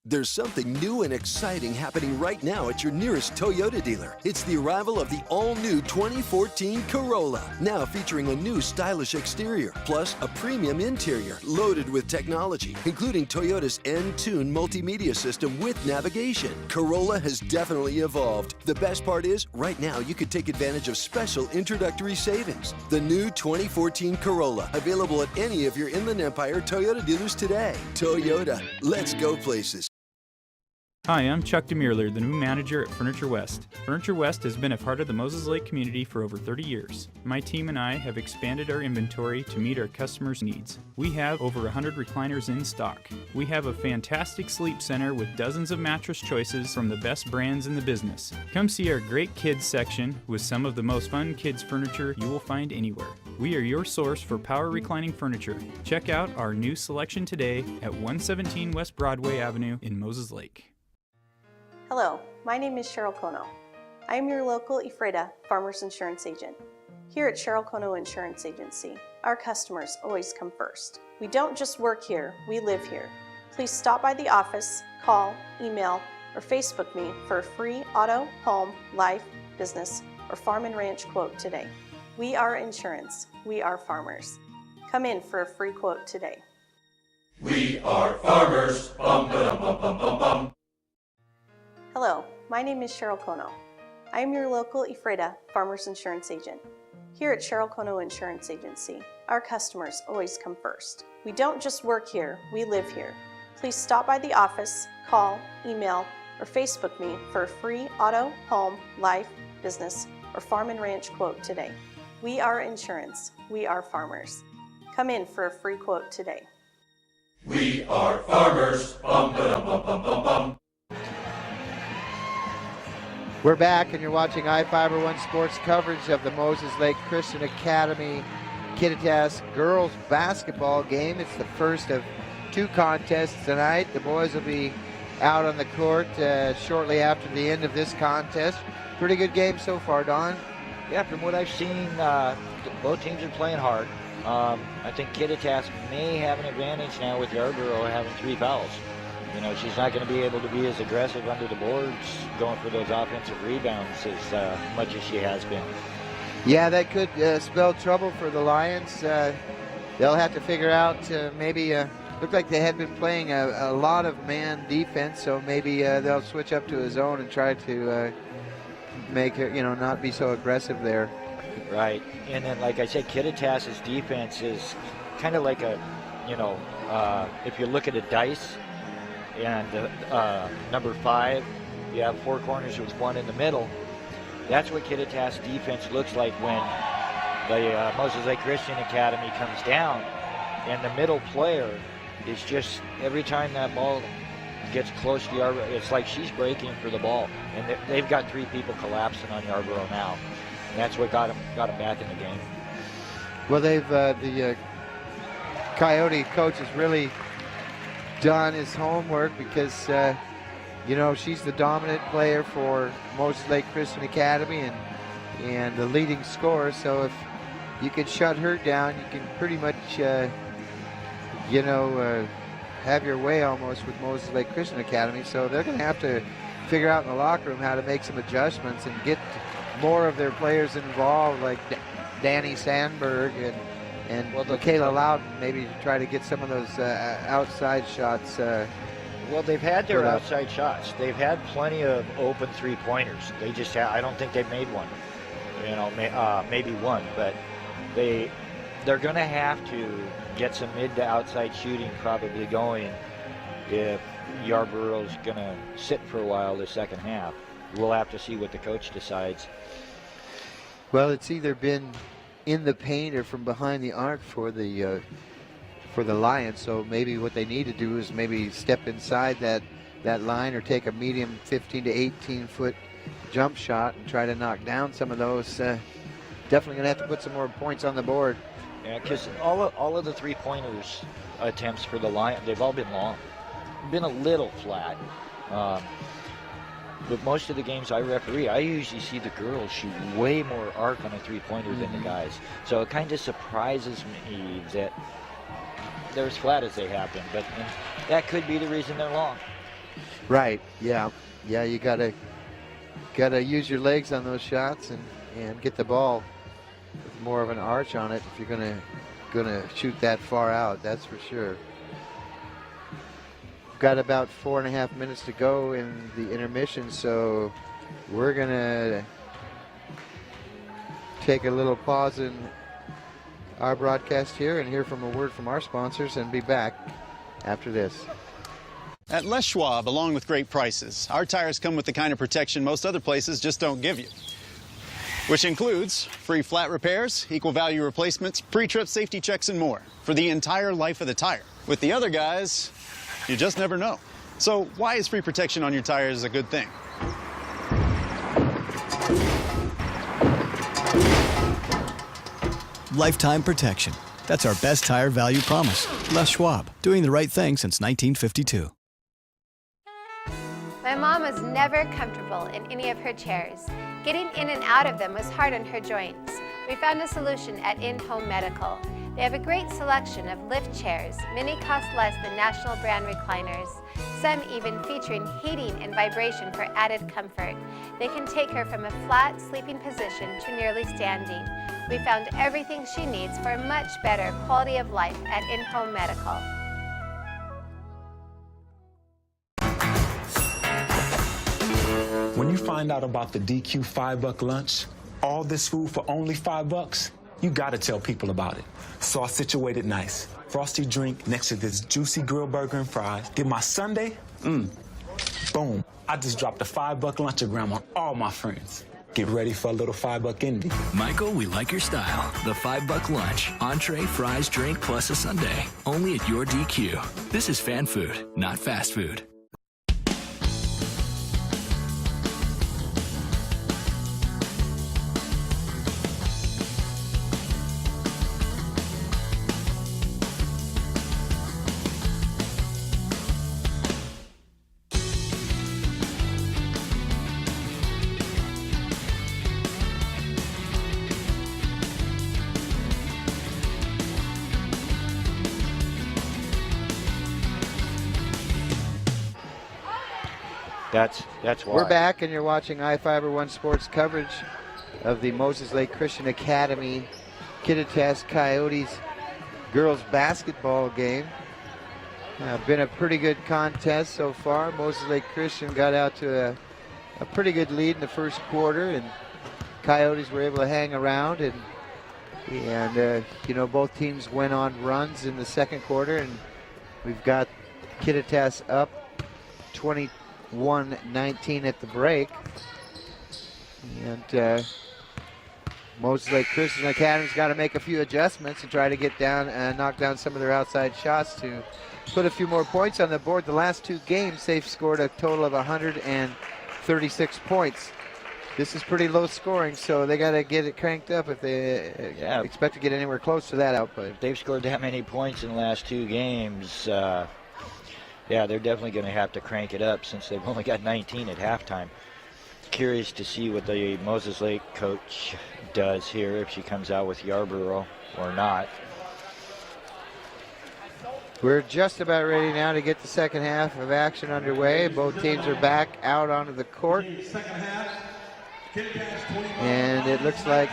There's something new and exciting happening right now at your nearest Toyota dealer. It's the arrival of the all-new 2014 Corolla, now featuring a new stylish exterior, plus a premium interior loaded with technology, including Toyota's N-Tune multimedia system with navigation. Corolla has definitely evolved. The best part is, right now you could take advantage of special introductory savings. The new 2014 Corolla, available at any of your Inland Empire Toyota dealers today. Toyota, let's go places. Hi, I'm Chuck DeMuerler, the new manager at Furniture West. Furniture West has been a part of the Moses Lake community for over 30 years. My team and I have expanded our inventory to meet our customers' needs. We have over 100 recliners in stock. We have a fantastic sleep center with dozens of mattress choices from the best brands in the business. Come see our great kids section with some of the most fun kids furniture you will find anywhere. We are your source for power reclining furniture. Check out our new selection today at 117 West Broadway Avenue in Moses Lake. Hello, my name is Cheryl Kono. I am your local Ephrata Farmers Insurance Agent. Here at Cheryl Kono Insurance Agency, our customers always come first. We don't just work here, we live here. Please stop by the office, call, email, or Facebook me for a free auto, home, life, business, or farm and ranch quote today. We are insurance. We are farmers. Come in for a free quote today. We are farmers. Bum, ba-dum, bum, bum, bum, bum. Hello, my name is Cheryl Kono. I am your local Ephrata Farmers Insurance Agent. Here at Cheryl Kono Insurance Agency, our customers always come first. We don't just work here, we live here. Please stop by the office, call, email, or Facebook me for a free auto, home, life, business, or farm and ranch quote today. We are insurance. We are farmers. Come in for a free quote today. We are farmers. Bum, ba-dum, bum, bum, bum, bum. We're back, and you're watching I-Fiber One Sports coverage of the Moses Lake Christian Academy Kittitas girls basketball game. It's the first of two contests tonight. The boys will be out on the court shortly after the end of this contest. Pretty good game so far, Don. Yeah, from what I've seen, both teams are playing hard. I think Kittitas may have an advantage now with Yarborough having 3 fouls. You know, she's not going to be able to be as aggressive under the boards, going for those offensive rebounds as much as she has been. Yeah, that could spell trouble for the Lions. They'll have to figure out maybe, looked like they had been playing a lot of man defense, so maybe they'll switch up to a zone and try to make her, not be so aggressive there. Right, and then like I said, Kittitas' defense is kind of like a, if you look at a dice, and number 5, you have 4 corners with 1 in the middle. That's what Kittitas' defense looks like when the Moses Lake Christian Academy comes down, and the middle player is just, every time that ball gets close to Yarborough, it's like she's breaking for the ball, and they've got 3 people collapsing on Yarborough now. And that's what got them back in the game. Well, they've the Coyote coach has really done his homework because she's the dominant player for Moses Lake Christian Academy and the leading scorer. So if you can shut her down, you can pretty much have your way almost with Moses Lake Christian Academy. So they're going to have to figure out in the locker room how to make some adjustments and get more of their players involved, like Danny Sandberg and Michaela Loudon, maybe to try to get some of those outside shots. Well, they've had their outside shots. They've had plenty of open 3-pointers. They just I don't think they've made one. Maybe one, but they're going to have to get some mid to outside shooting probably going if Yarborough's going to sit for a while the second half. We'll have to see what the coach decides. Well, it's either been in the paint or from behind the arc for the Lions. So maybe what they need to do is maybe step inside that line or take a medium 15 to 18 foot jump shot and try to knock down some of those. Definitely gonna have to put some more points on the board. Yeah, because all of the 3-pointers attempts for the Lions, they've all been long, been a little flat. But most of the games I referee, I usually see the girls shoot way more arc on a 3-pointer than the guys. So it kind of surprises me that they're as flat as they have been. But that could be the reason they're long. Right. Yeah. Yeah. You gotta use your legs on those shots and get the ball with more of an arch on it if you're gonna shoot that far out. That's for sure. Got about 4.5 minutes to go in the intermission, so we're gonna take a little pause in our broadcast here and hear from a word from our sponsors and be back after this. At Les Schwab, along with great prices, our tires come with the kind of protection most other places just don't give you, which includes free flat repairs, equal value replacements, pre-trip safety checks, and more for the entire life of the tire. With the other guys, you just never know. So why is free protection on your tires a good thing? Lifetime protection. That's our best tire value promise. Les Schwab, doing the right thing since 1952. My mom was never comfortable in any of her chairs. Getting in and out of them was hard on her joints. We found a solution at In-Home Medical. They have a great selection of lift chairs. Many cost less than national brand recliners. Some even featuring heating and vibration for added comfort. They can take her from a flat sleeping position to nearly standing. We found everything she needs for a much better quality of life at In-Home Medical. find out about the DQ $5 lunch, all this food for only $5, you gotta tell people about it. So I situated nice. Frosty drink next to this juicy grilled burger and fries. Get my Sunday, boom. I just dropped a $5 lunchagram on all my friends. Get ready for a little $5 envy. Michael, we like your style. The $5 lunch. Entree, fries, drink, plus a sundae. Only at your DQ. This is fan food, not fast food. That's why. We're back, and you're watching iFiber One Sports coverage of the Moses Lake Christian Academy Kittitas Coyotes girls basketball game. Been a pretty good contest so far. Moses Lake Christian got out to a pretty good lead in the first quarter, and Coyotes were able to hang around, and you know, both teams went on runs in the second quarter, and we've got Kittitas up 21-19 at the break. And Moses Lake Christian Academy's got to make a few adjustments and try to get down and knock down some of their outside shots to put a few more points on the board. The last two games, they've scored a total of 136 points. This is pretty low scoring, so they got to get it cranked up if they expect to get anywhere close to that output. If they've scored that many points in the last two games, yeah, they're definitely going to have to crank it up since they've only got 19 at halftime. Curious to see what the Moses Lake coach does here, if she comes out with Yarborough or not. We're just about ready now to get the second half of action underway. Both teams are back out onto the court. And it looks like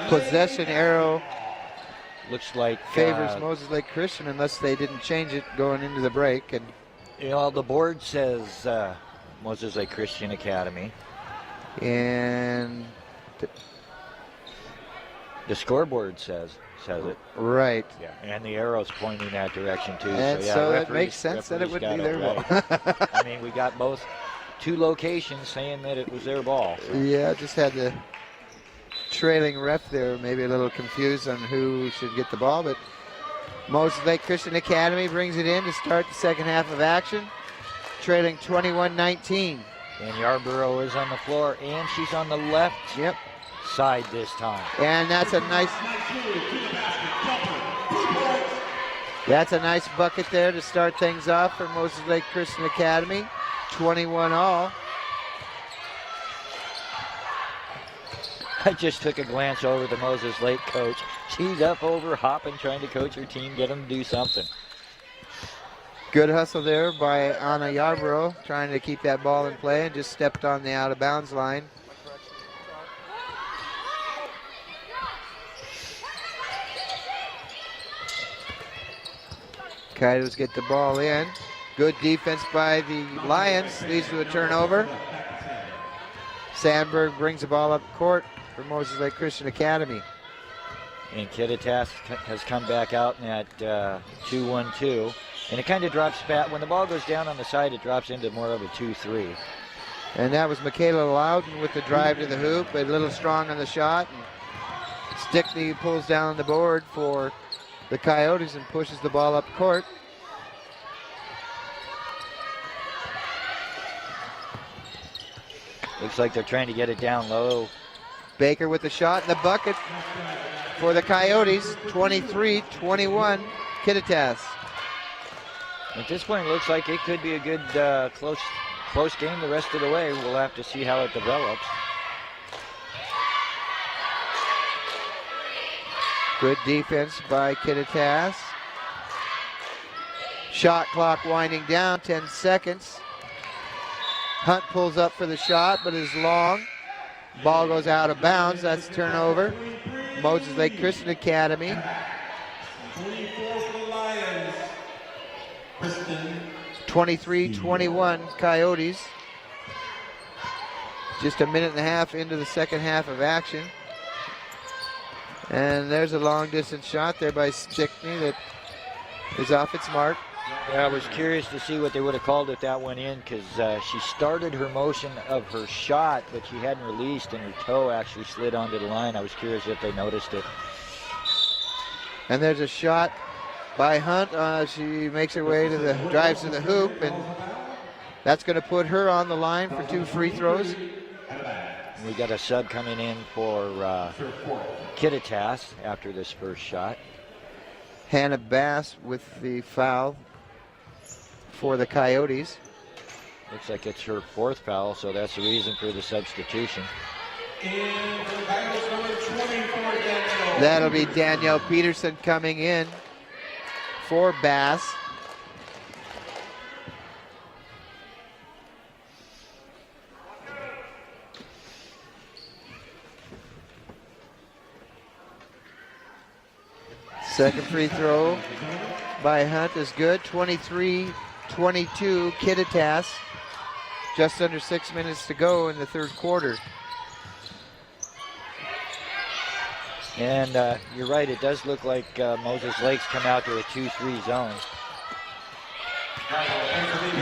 possession arrow looks like favors Moses Lake Christian, unless they didn't change it going into the break. And you know, the board says Moses Lake Christian Academy. And the scoreboard says it. Right. Yeah. And the arrow's pointing that direction too. And so it makes sense that it would be their ball. I mean, we got both two locations saying that it was their ball. So. Yeah, just had the trailing ref there, maybe a little confused on who should get the ball, but Moses Lake Christian Academy brings it in to start the second half of action, trailing 21-19. And Yarborough is on the floor, and she's on the left side this time. And that's a nice bucket there to start things off for Moses Lake Christian Academy. 21 all. I just took a glance over the Moses Lake coach. She's up over hopping, trying to coach her team, get them to do something. Good hustle there by Anna Yarborough, trying to keep that ball in play, and just stepped on the out of bounds line. Coyotes get the ball in. Good defense by the Lions, leads to a turnover. Sandberg brings the ball up court for Moses Lake Christian Academy. And Kittitas has come back out in that 2-1-2. And it kind of drops back. When the ball goes down on the side, it drops into more of a 2-3. And that was Michaela Loudon with the drive to the hoop, but a little strong on the shot. And Stickney pulls down the board for the Coyotes and pushes the ball up court. Looks like they're trying to get it down low. Baker with the shot in the bucket for the Coyotes. 23-21, Kittitas. At this point, it looks like it could be a good close game the rest of the way. We'll have to see how it develops. Good defense by Kittitas. Shot clock winding down, 10 seconds. Hunt pulls up for the shot, but is long. Ball goes out of bounds. That's a turnover. Moses Lake Christian Academy. 23-21 Coyotes. Just a minute and a half into the second half of action. And there's a long distance shot there by Stickney that is off its mark. Yeah, I was curious to see what they would have called if that went in, because she started her motion of her shot, but she hadn't released, and her toe actually slid onto the line. I was curious if they noticed it. And there's a shot by Hunt. She makes her way to the, drives to the hoop, and that's going to put her on the line for 2 free throws. We got a sub coming in for Kittitas after this first shot. Hannah Bass with the foul for the Coyotes. Looks like it's her 4th foul, so that's the reason for the substitution. That'll be Danielle Peterson coming in for Bass. Second free throw by Hunt is good. 23-22 Kittitas. Just under 6 minutes to go in the third quarter. And you're right, it does look like Moses Lake's come out to a 2-3 zone.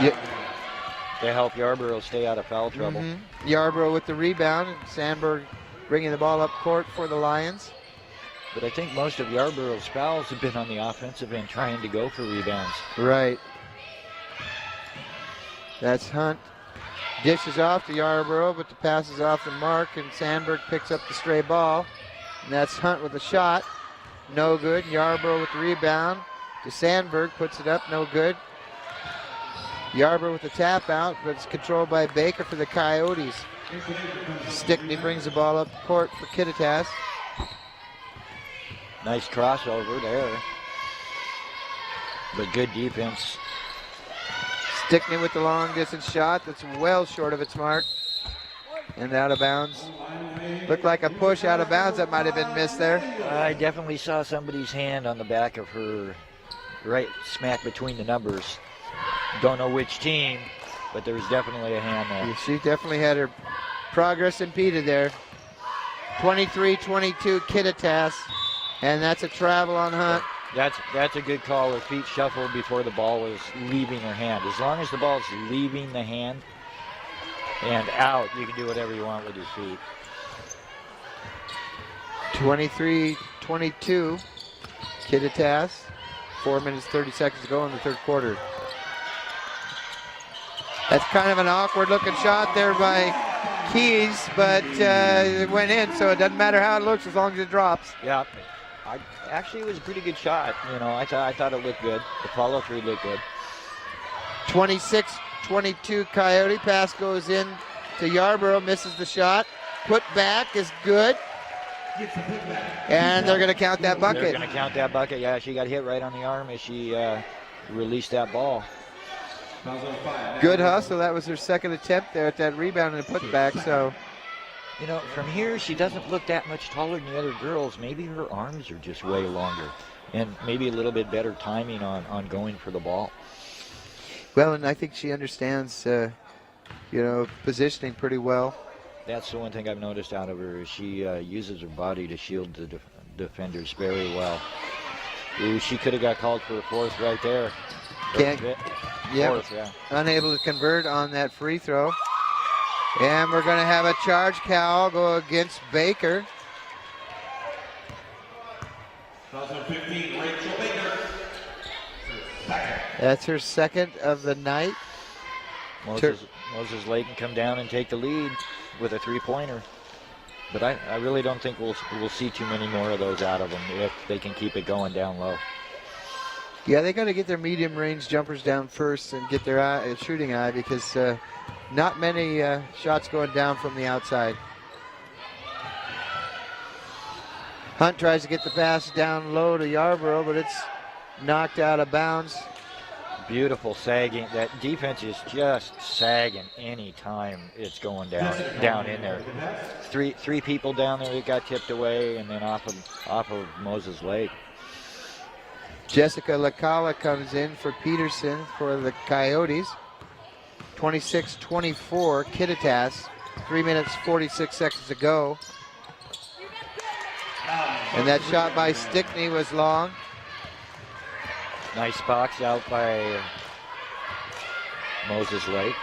Yep. To help Yarborough stay out of foul trouble. Yarborough with the rebound, and Sandberg bringing the ball up court for the Lions. But I think most of Yarborough's fouls have been on the offensive end, trying to go for rebounds. Right. That's Hunt. Dishes off to Yarborough, but the pass is off the mark, and Sandberg picks up the stray ball. And that's Hunt with a shot. No good. Yarborough with the rebound to Sandberg, puts it up, no good. Yarborough with the tap out, but it's controlled by Baker for the Coyotes. Stickney brings the ball up court for Kittitas. Nice crossover there. But good defense. Stickney with the long distance shot that's well short of its mark. And out of bounds. Looked like a push out of bounds that might have been missed there. I definitely saw somebody's hand on the back of her, right smack between the numbers. Don't know which team, but there was definitely a hand there. She definitely had her progress impeded there. 23-22 Kittitas. And that's a travel on Hunt. That's a good call. Her feet shuffled before the ball was leaving her hand. As long as the ball's leaving the hand and out, you can do whatever you want with your feet. 23-22 Kittitas. 4 minutes, 30 seconds to go in the third quarter. That's kind of an awkward looking shot there by Keys, but it went in, so it doesn't matter how it looks as long as it drops. Yeah. Actually, it was a pretty good shot. You know, I thought it looked good. The follow-through looked good. 26-22 Coyote. Pass goes in to Yarborough, misses the shot. Put back is good. And they're going to count that bucket. They're going to count that bucket. Yeah, she got hit right on the arm as she released that ball. Good hustle. That was her second attempt there at that rebound and putback. So, you know, from here, she doesn't look that much taller than the other girls. Maybe her arms are just way longer, and maybe a little bit better timing on going for the ball. Well, and I think she understands, positioning pretty well. That's the one thing I've noticed out of her is she uses her body to shield the defenders very well. Ooh, she could have got called for a 4th right there. Yeah. Unable to convert on that free throw. And we're going to have a charge foul go against Baker. 2015, Rachel Baker. That's her second of the night. Moses Lake can come down and take the lead with a 3-pointer. But I really don't think we'll see too many more of those out of them if they can keep it going down low. Yeah, they got to get their medium range jumpers down first and get their shooting eye, because not many shots going down from the outside. Hunt tries to get the pass down low to Yarborough, but it's knocked out of bounds. Beautiful sagging. That defense is just sagging any time it's going down in there. Three people down there that got tipped away, and then off of Moses Lake. Jessica Lacala comes in for Peterson for the Coyotes. 26-24 Kittitas. 3 minutes, 46 seconds to go. And that shot by Stickney was long. Nice box out by Moses Lake.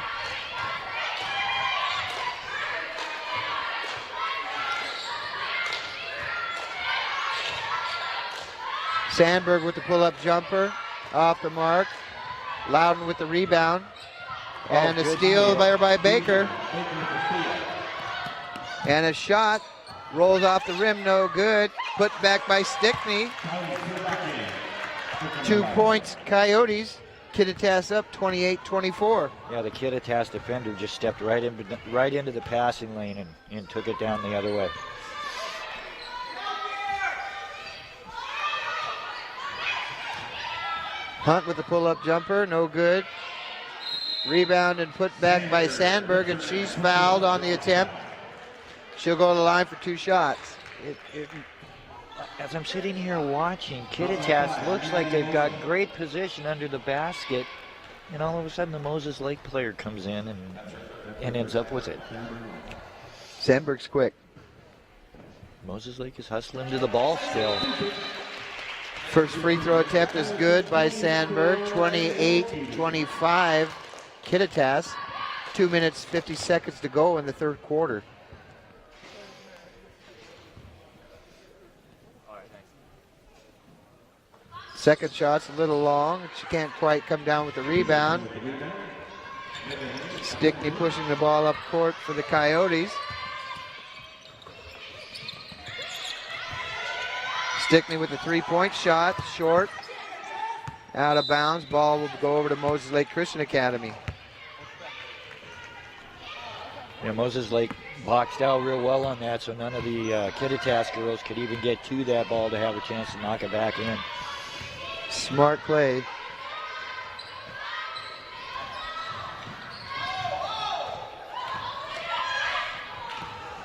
Sandberg with the pull-up jumper, off the mark. Loudon with the rebound. And a steal there by Baker. And a shot, rolls off the rim, no good. Put back by Stickney. 2 points, Coyotes. Kittitas up 28-24. Yeah, the Kittitas defender just stepped right into the passing lane and took it down the other way. Hunt with the pull-up jumper, no good. Rebound and put back by Sandberg, and she's fouled on the attempt. She'll go to the line for 2 shots. As I'm sitting here watching, Kittitas looks like they've got great position under the basket, and all of a sudden the Moses Lake player comes in and ends up with it. Sandberg's quick. Moses Lake is hustling to the ball still. First free throw attempt is good by Sandberg. 28-25, Kittitas. 2 minutes, 50 seconds to go in the third quarter. Second shot's a little long. She can't quite come down with the rebound. Stickney pushing the ball up court for the Coyotes. Stickney with the three-point shot, short, out of bounds. Ball will go over to Moses Lake Christian Academy. Yeah, Moses Lake boxed out real well on that, so none of the Kittitas girls could even get to that ball to have a chance to knock it back in. Smart play.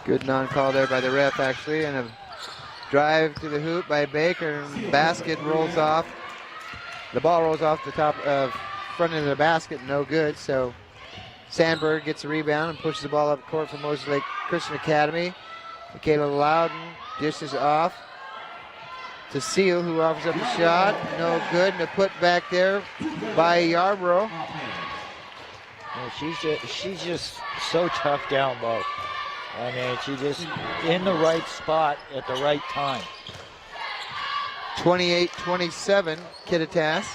Good non-call there by the ref, actually, and a drive to the hoop by Baker, and basket rolls off. The ball rolls off the top of front end of the basket, no good. So Sandberg gets a rebound and pushes the ball up court for Moses Lake Christian Academy. Michaela Loudon dishes off to Seal, who offers up a shot, no good, and a put back there by Yarborough. Well, she's just so tough down low. I mean, she just in the right spot at the right time. 28-27, Kittitas.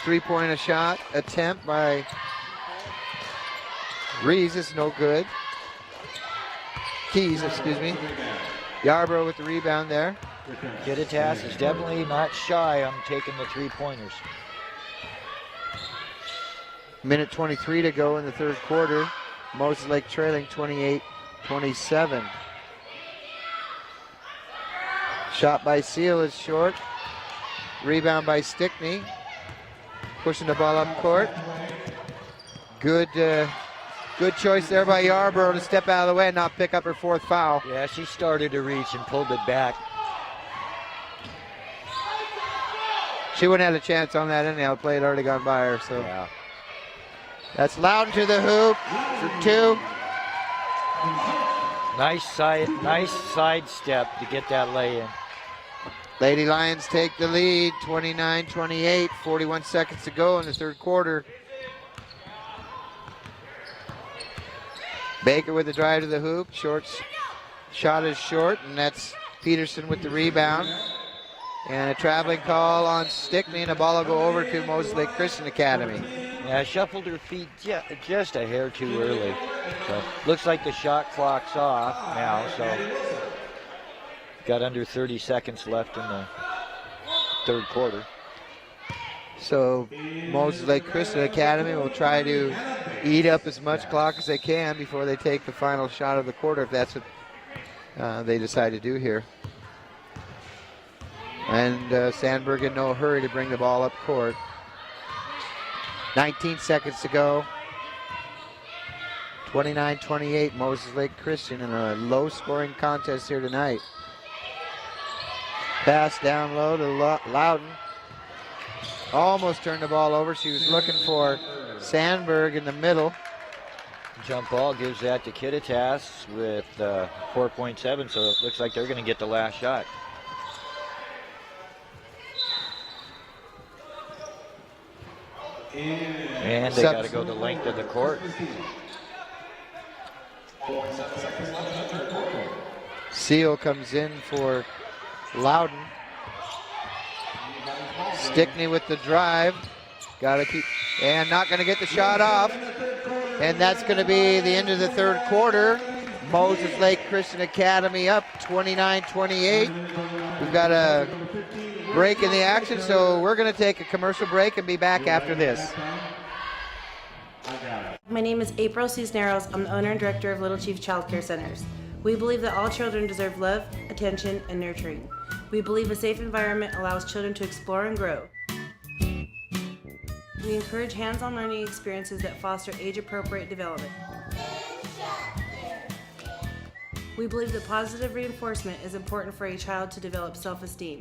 Three-pointer shot attempt by Rees is no good. Keys, excuse me. Yarborough with the rebound there. Kittitas is definitely not shy on taking the three-pointers. Minute 23 to go in the third quarter. Moses Lake trailing 28-27. Shot by Seal is short. Rebound by Stickney. Pushing the ball up court. Good choice there by Yarborough to step out of the way and not pick up her fourth foul. Yeah, she started to reach and pulled it back. She wouldn't have a chance on that anyhow. Play had already gone by her, so. Yeah. That's Loudon to the hoop for 2. Nice side step to get that lay in. Lady Lions take the lead, 29-28, 41 seconds to go in the third quarter. Baker with the drive to the hoop, shot is short, and that's Peterson with the rebound. And a traveling call on Stickney, and the ball will go over to Moses Lake Christian Academy. Yeah, shuffled her feet just a hair too early. So looks like the shot clock's off now, so got under 30 seconds left in the third quarter. So Moses Lake Christian Academy will try to eat up as much clock as they can before they take the final shot of the quarter, if that's what they decide to do here. And Sandberg in no hurry to bring the ball up court. 19 seconds to go. 29-28, Moses Lake Christian in a low-scoring contest here tonight. Pass down low to Loudon. Almost turned the ball over. She was looking for Sandberg in the middle. Jump ball gives that to Kittitas with 4.7, so it looks like they're going to get the last shot. And they got to go the length of the court. Seal comes in for Loudon. Stickney with the drive. Got to keep, and not going to get the shot off. And that's going to be the end of the third quarter. Moses Lake Christian Academy up 29-28. We've got a break in the action, so we're going to take a commercial break and be back after this. My name is April Cisneros. I'm the owner and director of Little Chief Child Care Centers. We believe that all children deserve love, attention, and nurturing. We believe a safe environment allows children to explore and grow. We encourage hands-on learning experiences that foster age-appropriate development. We believe that positive reinforcement is important for a child to develop self-esteem.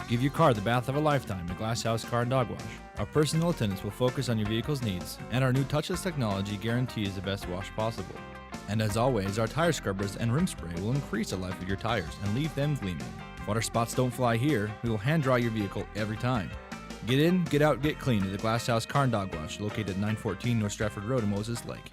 Give your car the bath of a lifetime at Glass House Car and Dog Wash. Our personal attendants will focus on your vehicle's needs, and our new touchless technology guarantees the best wash possible. And as always, our tire scrubbers and rim spray will increase the life of your tires and leave them gleaming. Water spots don't fly here. We will hand dry your vehicle every time. Get in, get out, get clean at the Glass House Car and Dog Wash, located at 914 North Stratford Road in Moses Lake.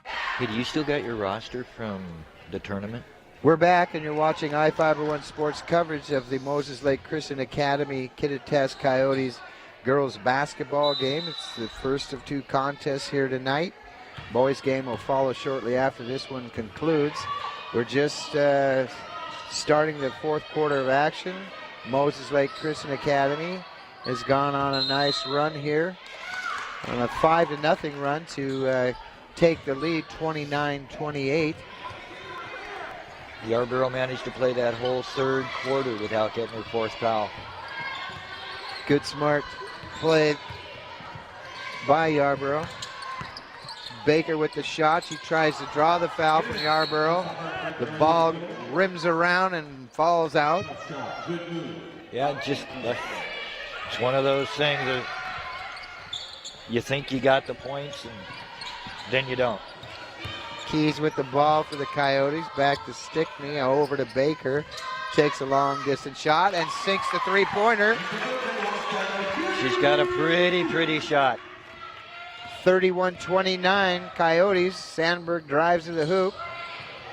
Hey, do you still got your roster from the tournament? We're back, and you're watching I-501 Sports coverage of the Moses Lake Christian Academy Kittitas Coyotes girls basketball game. It's the first of two contests here tonight. Boys game will follow shortly after this one concludes. We're just starting the fourth quarter of action. Moses Lake Christian Academy has gone on a nice run here, on a 5-0 run to take the lead, 29-28. Yarborough managed to play that whole third quarter without getting her fourth foul. Good smart play by Yarborough. Baker with the shot. She tries to draw the foul from Yarborough. The ball rims around and falls out. Yeah, just it's one of those things that you think you got the points and then you don't. Keys with the ball for the Coyotes. Back to Stickney, over to Baker. Takes a long distance shot and sinks the three-pointer. She's got a pretty shot. 31-29 Coyotes. Sandberg drives to the hoop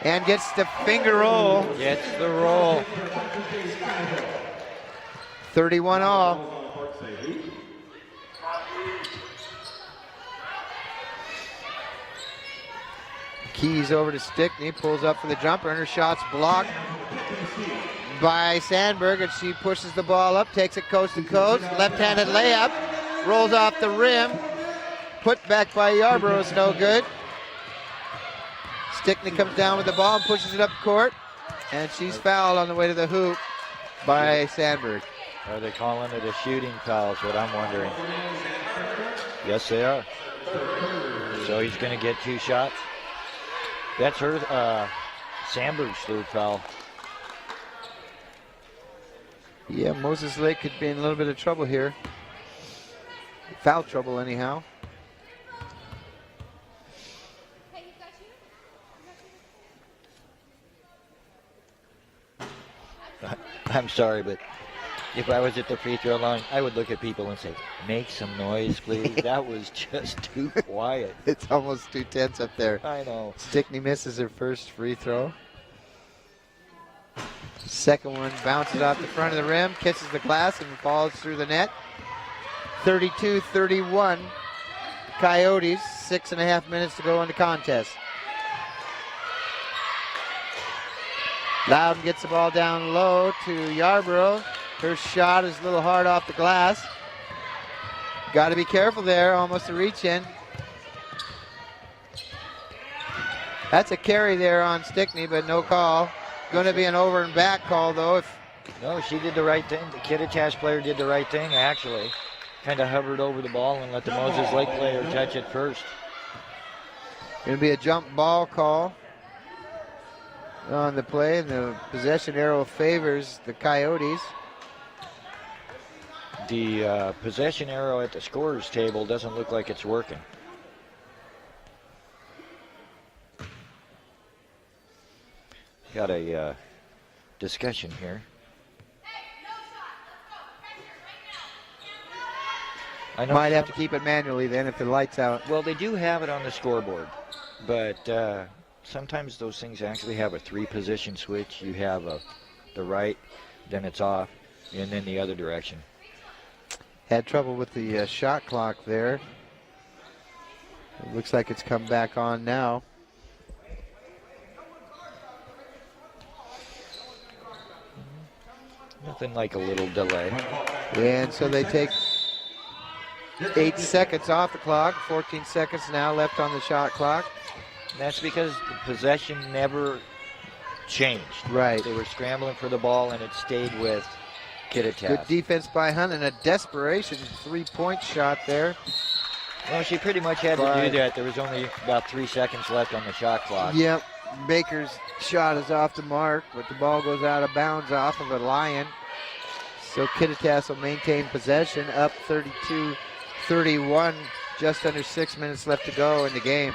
and gets the finger roll. Gets the roll. 31 all. Keys over to Stickney, pulls up for the jumper, and her shot's blocked by Sandberg, and she pushes the ball up, takes it coast to coast, left-handed layup, rolls off the rim, put back by Yarborough is no good. Stickney comes down with the ball and pushes it up court, and she's fouled on the way to the hoop by Sandberg. Are they calling it a shooting foul is what I'm wondering. Yes, they are. So he's going to get two shots. That's her, Sandberg's third foul. Yeah, Moses Lake could be in a little bit of trouble here. Foul trouble anyhow. I'm sorry, but if I was at the free throw line, I would look at people and say, make some noise, please. That was just too quiet. It's almost too tense up there. I know. Stickney misses her first free throw. Second one bounces off the front of the rim, kisses the glass, and falls through the net. 32-31 Coyotes, 6.5 minutes to go in the contest. Loudon gets the ball down low to Yarborough. Her shot is a little hard off the glass. Got to be careful there, almost a reach in. That's a carry there on Stickney, but no call. Going to be an over and back call, though. No, she did the right thing. The Kittitas player did the right thing, actually. Kind of hovered over the ball and let the Moses Lake player touch it first. Going to be a jump ball call on the play, and the possession arrow favors the Coyotes. The possession arrow at the scorer's table doesn't look like it's working. Got a discussion here. I know might have to keep it manually then if the light's out. Well, they do have it on the scoreboard, but sometimes those things actually have a 3-position switch. You have the right, then it's off, and then the other direction. Had trouble with the shot clock there. It looks like it's come back on now. Nothing like a little delay. And so they take 8 seconds off the clock. 14 seconds now left on the shot clock. And that's because the possession never changed. Right. They were scrambling for the ball, and it stayed with Kittitas. Good defense by Hunt and a desperation 3-point shot there. Well, she pretty much had to do that. There was only about 3 seconds left on the shot clock. Yep. Baker's shot is off the mark, but the ball goes out of bounds off of a Lion. So Kittitas will maintain possession, up 32-31, just under 6 minutes left to go in the game.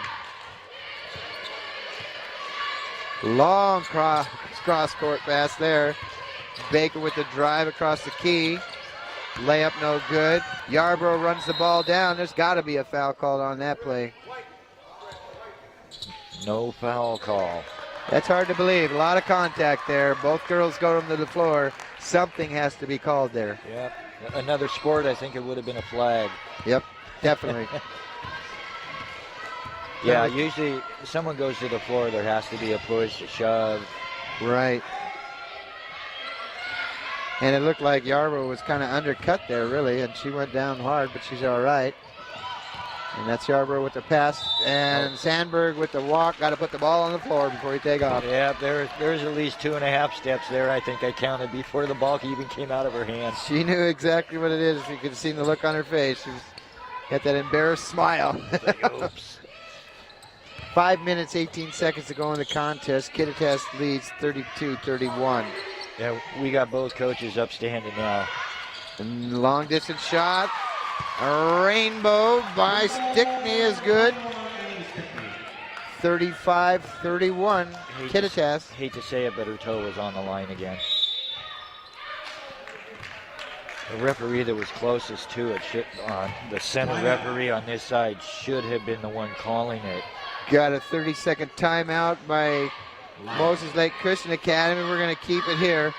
Long cross-court pass there. Baker with the drive across the key. Layup no good. Yarborough runs the ball down. There's got to be a foul called on that play. No foul call. That's hard to believe. A lot of contact there. Both girls go to the floor. Something has to be called there. Yep. Another sport, I think it would have been a flag. Yep, definitely. Yeah, usually someone goes to the floor, there has to be a push, a shove. Right. And it looked like Yarborough was kind of undercut there, really, and she went down hard, but she's all right. And that's Yarborough with the pass, and Sandberg with the walk. Got to put the ball on the floor before you take off. Yeah, there's at least 2.5 steps there, I think I counted, before the ball even came out of her hand. She knew exactly what it is. You could have seen the look on her face. She got that embarrassed smile. Like, oops. 5 minutes, 18 seconds to go in the contest. Kittitas leads 32-31. Yeah, we got both coaches upstanding now. And long distance shot. A rainbow by Stickney is good. 35-31. Kittitas. Hate to say it, but her toe was on the line again. The referee that was closest to it, the center referee on this side, should have been the one calling it. Got a 30-second timeout by Moses Lake Christian Academy. We're going to keep it here.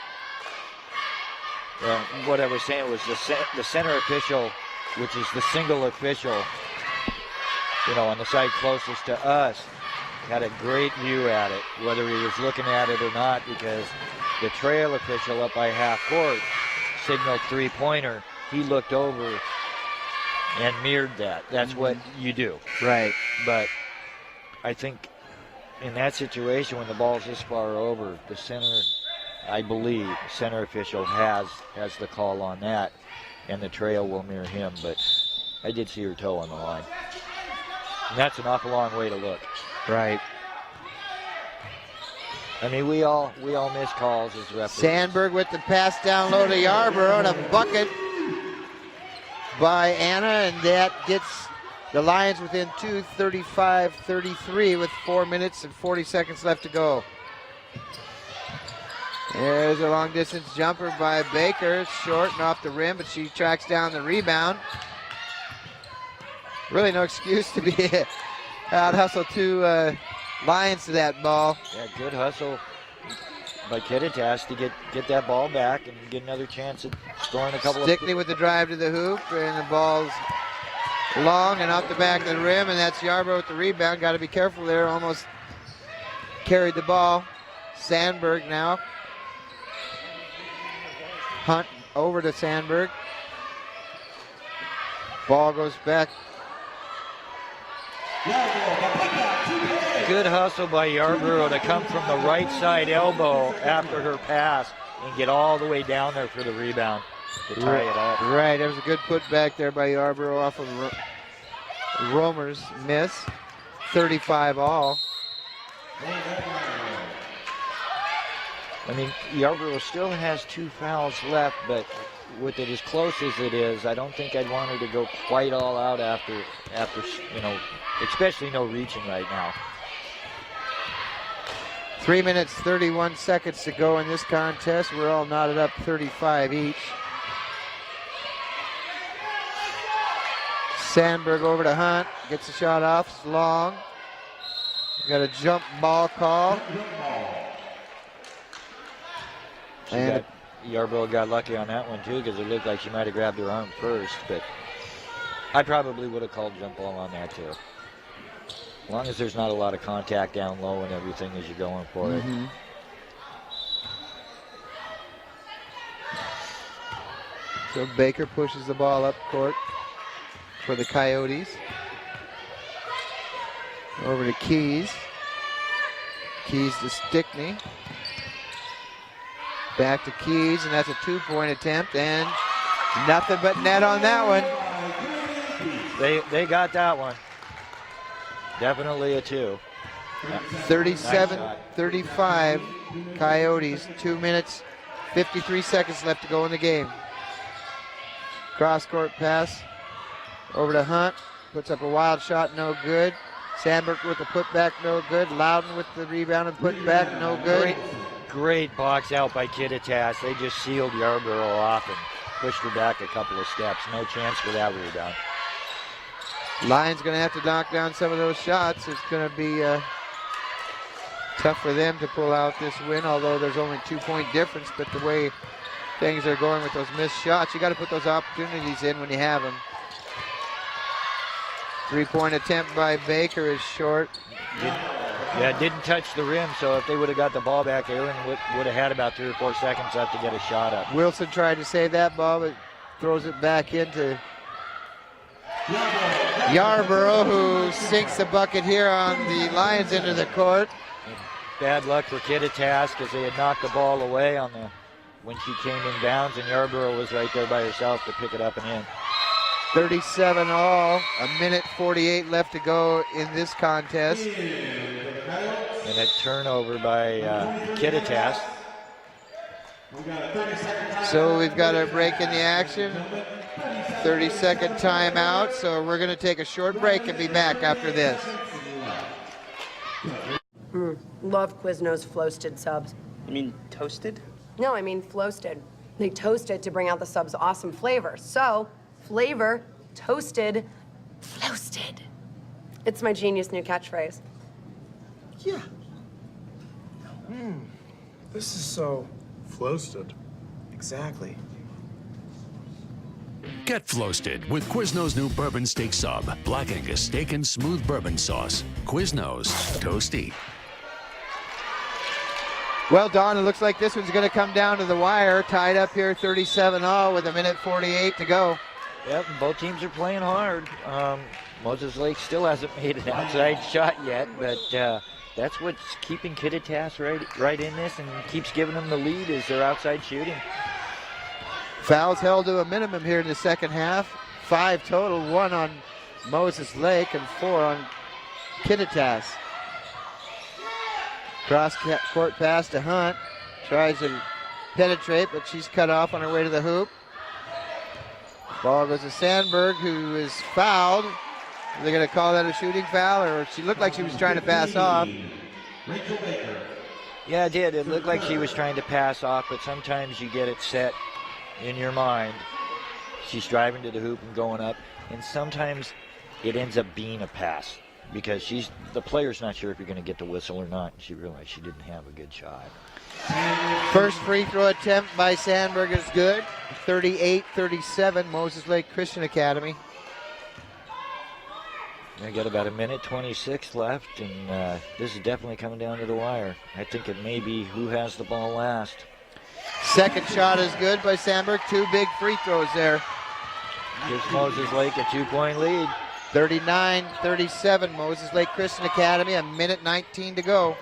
What I was saying was the center official, which is the single official, on the side closest to us, had a great view at it, whether he was looking at it or not, because the trail official up by half court signaled 3-pointer. He looked over and mirrored that. That's what you do. Right. But I think in that situation, when the ball's this far over, the center, I believe, center official has the call on that, and the trail will mirror him. But I did see her toe on the line. And that's an awful long way to look. Right. I mean, we all miss calls as referees. Sandberg with the pass down low to Yarborough, and a bucket by Anna, and that gets the Lions within 2, 35-33 with 4 minutes and 40 seconds left to go. There's a long distance jumper by Baker, short and off the rim, but she tracks down the rebound. Really no excuse to be out hustle two Lions to that ball. Yeah, good hustle by Kittitas to get that ball back and get another chance at scoring a couple Stickney with the drive to the hoop, and the ball's long and off the back of the rim, and that's Yarborough with the rebound. Got to be careful there. Almost carried the ball. Sandberg now. Hunt over to Sandberg. Ball goes back. Good hustle by Yarborough to come from the right side elbow after her pass and get all the way down there for the rebound to tie it up. Right, there was a good putback there by Yarborough off of Romer's miss. 35 all. I mean, Yarborough still has 2 fouls left, but with it as close as it is, I don't think I'd want her to go quite all out after you know, especially no reaching right now. 3 minutes, 31 seconds to go in this contest. We're all knotted up 35 each. Sandberg over to Hunt, gets the shot off, it's long. Got a jump ball call. And Yarborough got lucky on that one too, because it looked like she might have grabbed her arm first, but I probably would have called jump ball on that too. As long as there's not a lot of contact down low and everything as you're going for it. So Baker pushes the ball up court for the Coyotes. Over to Keys. Keys to Stickney. Back to Keys, and that's a 2-point attempt, and nothing but net on that one. They got that one. Definitely a 2. 37-35 Coyotes. 2 minutes, 53 seconds left to go in the game. Cross-court pass over to Hunt. Puts up a wild shot, no good. Sandberg with the putback, no good. Loudon with the rebound and putback, no good. Great box out by Kittitas. They just sealed Yarborough off and pushed her back a couple of steps. No chance for that rebound. Lions going to have to knock down some of those shots. It's going to be tough for them to pull out this win, although there's only 2-point difference. But the way things are going with those missed shots, you got to put those opportunities in when you have them. 3-point attempt by Baker is short. Didn't touch the rim, so if they would have got the ball back, Aaron would have had about 3 or 4 seconds left to get a shot up. Wilson tried to save that ball, but throws it back into Yarborough, who sinks the bucket here on the Lions end of the court. Bad luck for Kittitas, because they had knocked the ball away when she came in bounds, and Yarborough was right there by herself to pick it up and in. 37 all, 1:48 left to go in this contest. And a turnover by Kittitas. So we've got a break in the action. 30-second timeout, so we're going to take a short break and be back after this. Love Quiznos Floasted subs. You mean toasted? No, I mean Floasted. They toast it to bring out the sub's awesome flavor. So, flavor, toasted, Floasted. It's my genius new catchphrase. Yeah. This is so Floasted. Exactly. Get Floasted with Quiznos' new bourbon steak sub. Black Angus steak and smooth bourbon sauce. Quiznos, toasty. Well, Don, it looks like this one's going to come down to the wire. Tied up here 37 all with 1:48 to go. Yep, both teams are playing hard. Moses Lake still hasn't made an outside shot yet, but that's what's keeping Kittitas right in this and keeps giving them the lead is their outside shooting. Fouls held to a minimum here in the second half. 5 total, 1 on Moses Lake and 4 on Kittitas. Cross-court pass to Hunt. Tries to penetrate, but she's cut off on her way to the hoop. Ball goes to Sandberg, who is fouled. Are they going to call that a shooting foul, or she looked like she was trying to pass off? Yeah, it did. It looked like she was trying to pass off, but sometimes you get it set in your mind. She's driving to the hoop and going up, and sometimes it ends up being a pass because the player's not sure if you're going to get the whistle or not. She realized she didn't have a good shot. First free throw attempt by Sandberg is good. 38-37, Moses Lake Christian Academy. They got about 1:26 left, and this is definitely coming down to the wire. I think it may be who has the ball last. Second shot is good by Sandberg. 2 big free throws there. Gives Moses Lake a 2-point lead. 39-37, Moses Lake Christian Academy, 1:19 to go.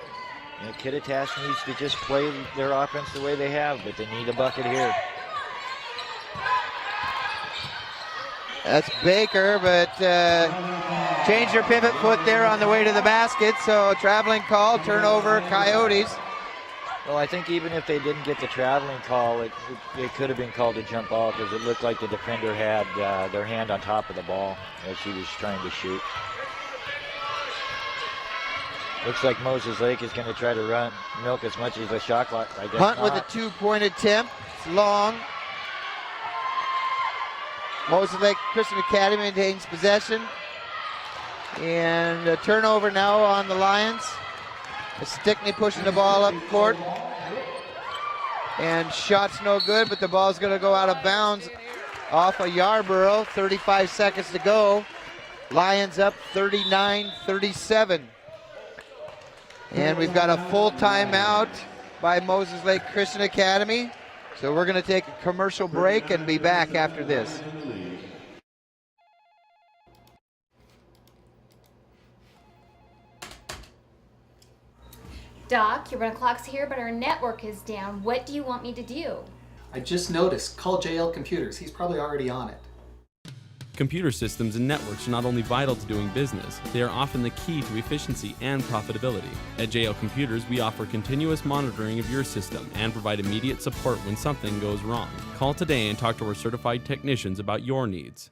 And Kittitas needs to just play their offense the way they have, but they need a bucket here. That's Baker, but changed her pivot foot there on the way to the basket. So traveling call, turnover, Coyotes. Well, I think even if they didn't get the traveling call, it could have been called a jump ball because it looked like the defender had their hand on top of the ball as he was trying to shoot. Looks like Moses Lake is going to try to milk as much as the shot clock. I guess Hunt not. with a 2-point attempt. It's long. Moses Lake Christian Academy maintains possession. And a turnover now on the Lions. Stickney pushing the ball up court. And shot's no good, but the ball's going to go out of bounds off of Yarborough. 35 seconds to go. Lions up 39-37. And we've got a full timeout by Moses Lake Christian Academy. So we're going to take a commercial break and be back after this. Doc, your 1 o'clock's here, but our network is down. What do you want me to do? I just noticed. Call JL Computers. He's probably already on it. Computer systems and networks are not only vital to doing business, they are often the key to efficiency and profitability. At JL Computers, we offer continuous monitoring of your system and provide immediate support when something goes wrong. Call today and talk to our certified technicians about your needs.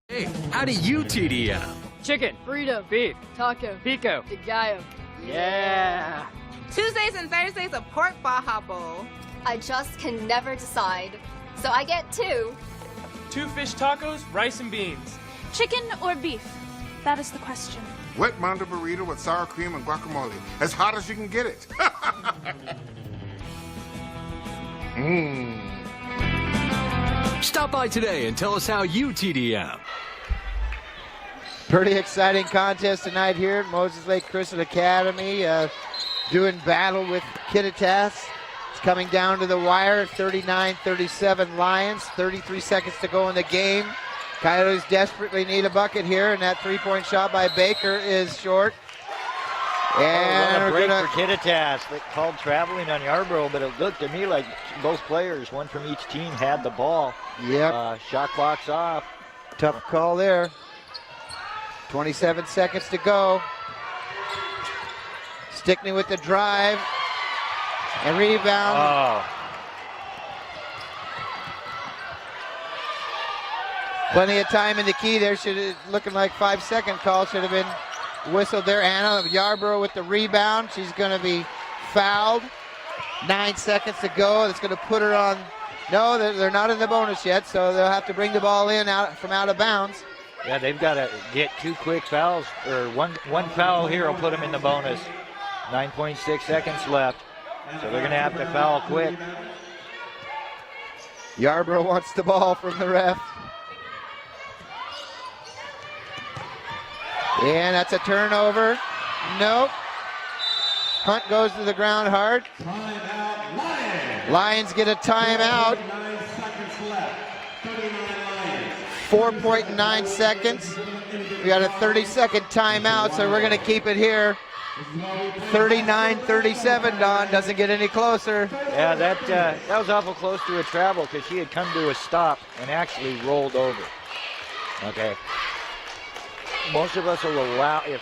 Hey, how do you TDM? Chicken, burrito, beef, taco, pico, de gallo. Yeah! Tuesdays and Thursdays a pork Baja Bowl. I just can never decide. So I get 2. 2 fish tacos, rice and beans. Chicken or beef? That is the question. Wet manda burrito with sour cream and guacamole. As hot as you can get it. Stop by today and tell us how you TDM. Pretty exciting contest tonight here at Moses Lake Christian Academy. Doing battle with Kittitas. It's coming down to the wire. 39-37 Lions. 33 seconds to go in the game. Coyotes desperately need a bucket here, and that 3-point shot by Baker is short. And what a break for Kittitas. They called traveling on Yarborough, but it looked to me like both players, one from each team, had the ball. Yep. Shot clock's off. Tough call there. 27 seconds to go. Stickney with the drive and rebound. Oh. Plenty of time in the key there. Looking like 5-second call should have been whistled there. Anna Yarborough with the rebound. She's going to be fouled. 9 seconds to go. That's going to put her on. No, they're not in the bonus yet, so they'll have to bring the ball in from out of bounds. Yeah, they've got to get 2 quick fouls, or one foul here will put them in the bonus. 9.6 seconds left, so they're going to have to foul quick. Yarborough wants the ball from the ref. And that's a turnover. Nope. Hunt goes to the ground hard. Lions get a timeout. 4.9 seconds. We got a 30-second timeout, so we're going to keep it here. 39-37, Don. Doesn't get any closer. Yeah, that was awful close to a travel because she had come to a stop and actually rolled over. Okay. Most of us will allow, if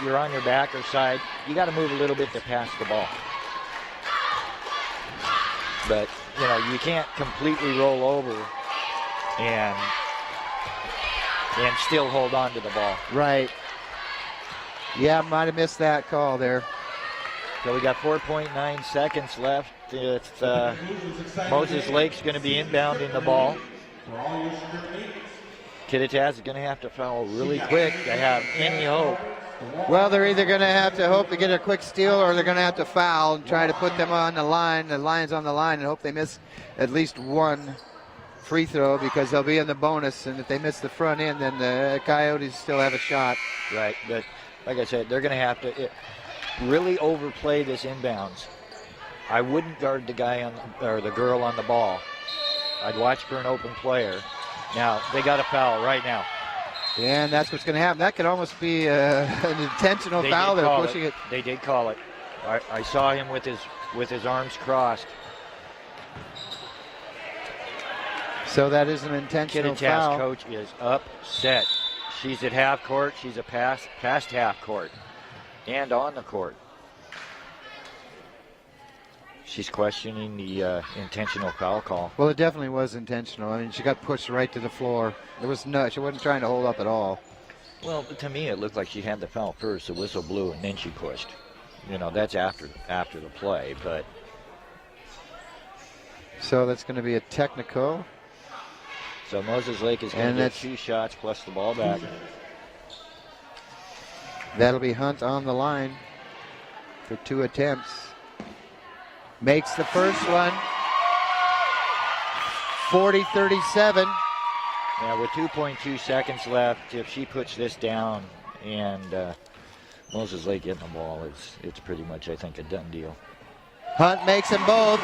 you're on your back or side, you got to move a little bit to pass the ball. But you can't completely roll over and still hold on to the ball. Right. Yeah, might have missed that call there. So we got 4.9 seconds left. It's Moses Lake's going to be inbounding the ball. Kittitas is going to have to foul really quick to have any hope. Well, they're either going to have to hope to get a quick steal or they're going to have to foul and try to put them on the line, the Lions on the line, and hope they miss at least one free throw because they'll be in the bonus. And if they miss the front end, then the Coyotes still have a shot. Right, but like I said, they're going to have to really overplay this inbounds. I wouldn't guard the guy or the girl on the ball. I'd watch for an open player. Now, they got a foul right now. And that's what's going to happen. That could almost be an intentional foul. They're pushing it. They did call it. I saw him with his arms crossed. So that is an intentional Kittitas foul. coach is upset. She's at half court. She's past half court and on the court. She's questioning the intentional foul call. Well, it definitely was intentional. I mean, she got pushed right to the floor. It was nuts. She wasn't trying to hold up at all. Well, to me, it looked like she had the foul first. The whistle blew, and then she pushed. You know, that's after the play. But so that's going to be a technical. So Moses Lake is going to get 2 shots plus the ball back. That'll be Hunt on the line for 2 attempts. Makes the first one. 40-37. Now with 2.2 seconds left, if she puts this down and Moses Lake getting the ball, it's pretty much, I think, a done deal. Hunt makes them both.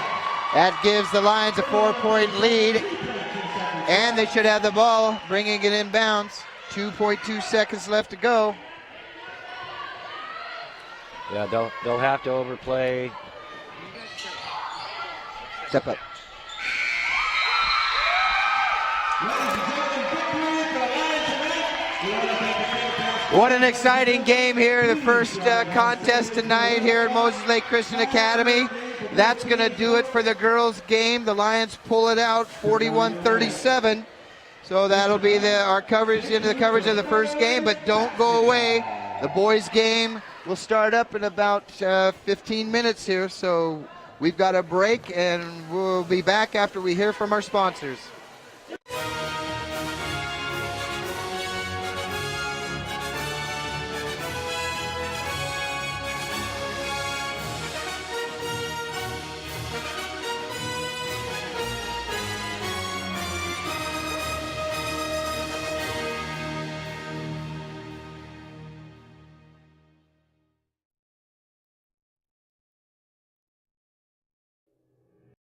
That gives the Lions a 4-point lead. And they should have the ball, bringing it inbounds. 2.2 seconds left to go. Yeah, they'll have to overplay. Step up. What an exciting game here. The first contest tonight here at Moses Lake Christian Academy. That's going to do it for the girls' game. The Lions pull it out 41-37. So that'll be our coverage into the coverage of the first game, but don't go away. The boys' game will start up in about 15 minutes here. So we've got a break, and we'll be back after we hear from our sponsors.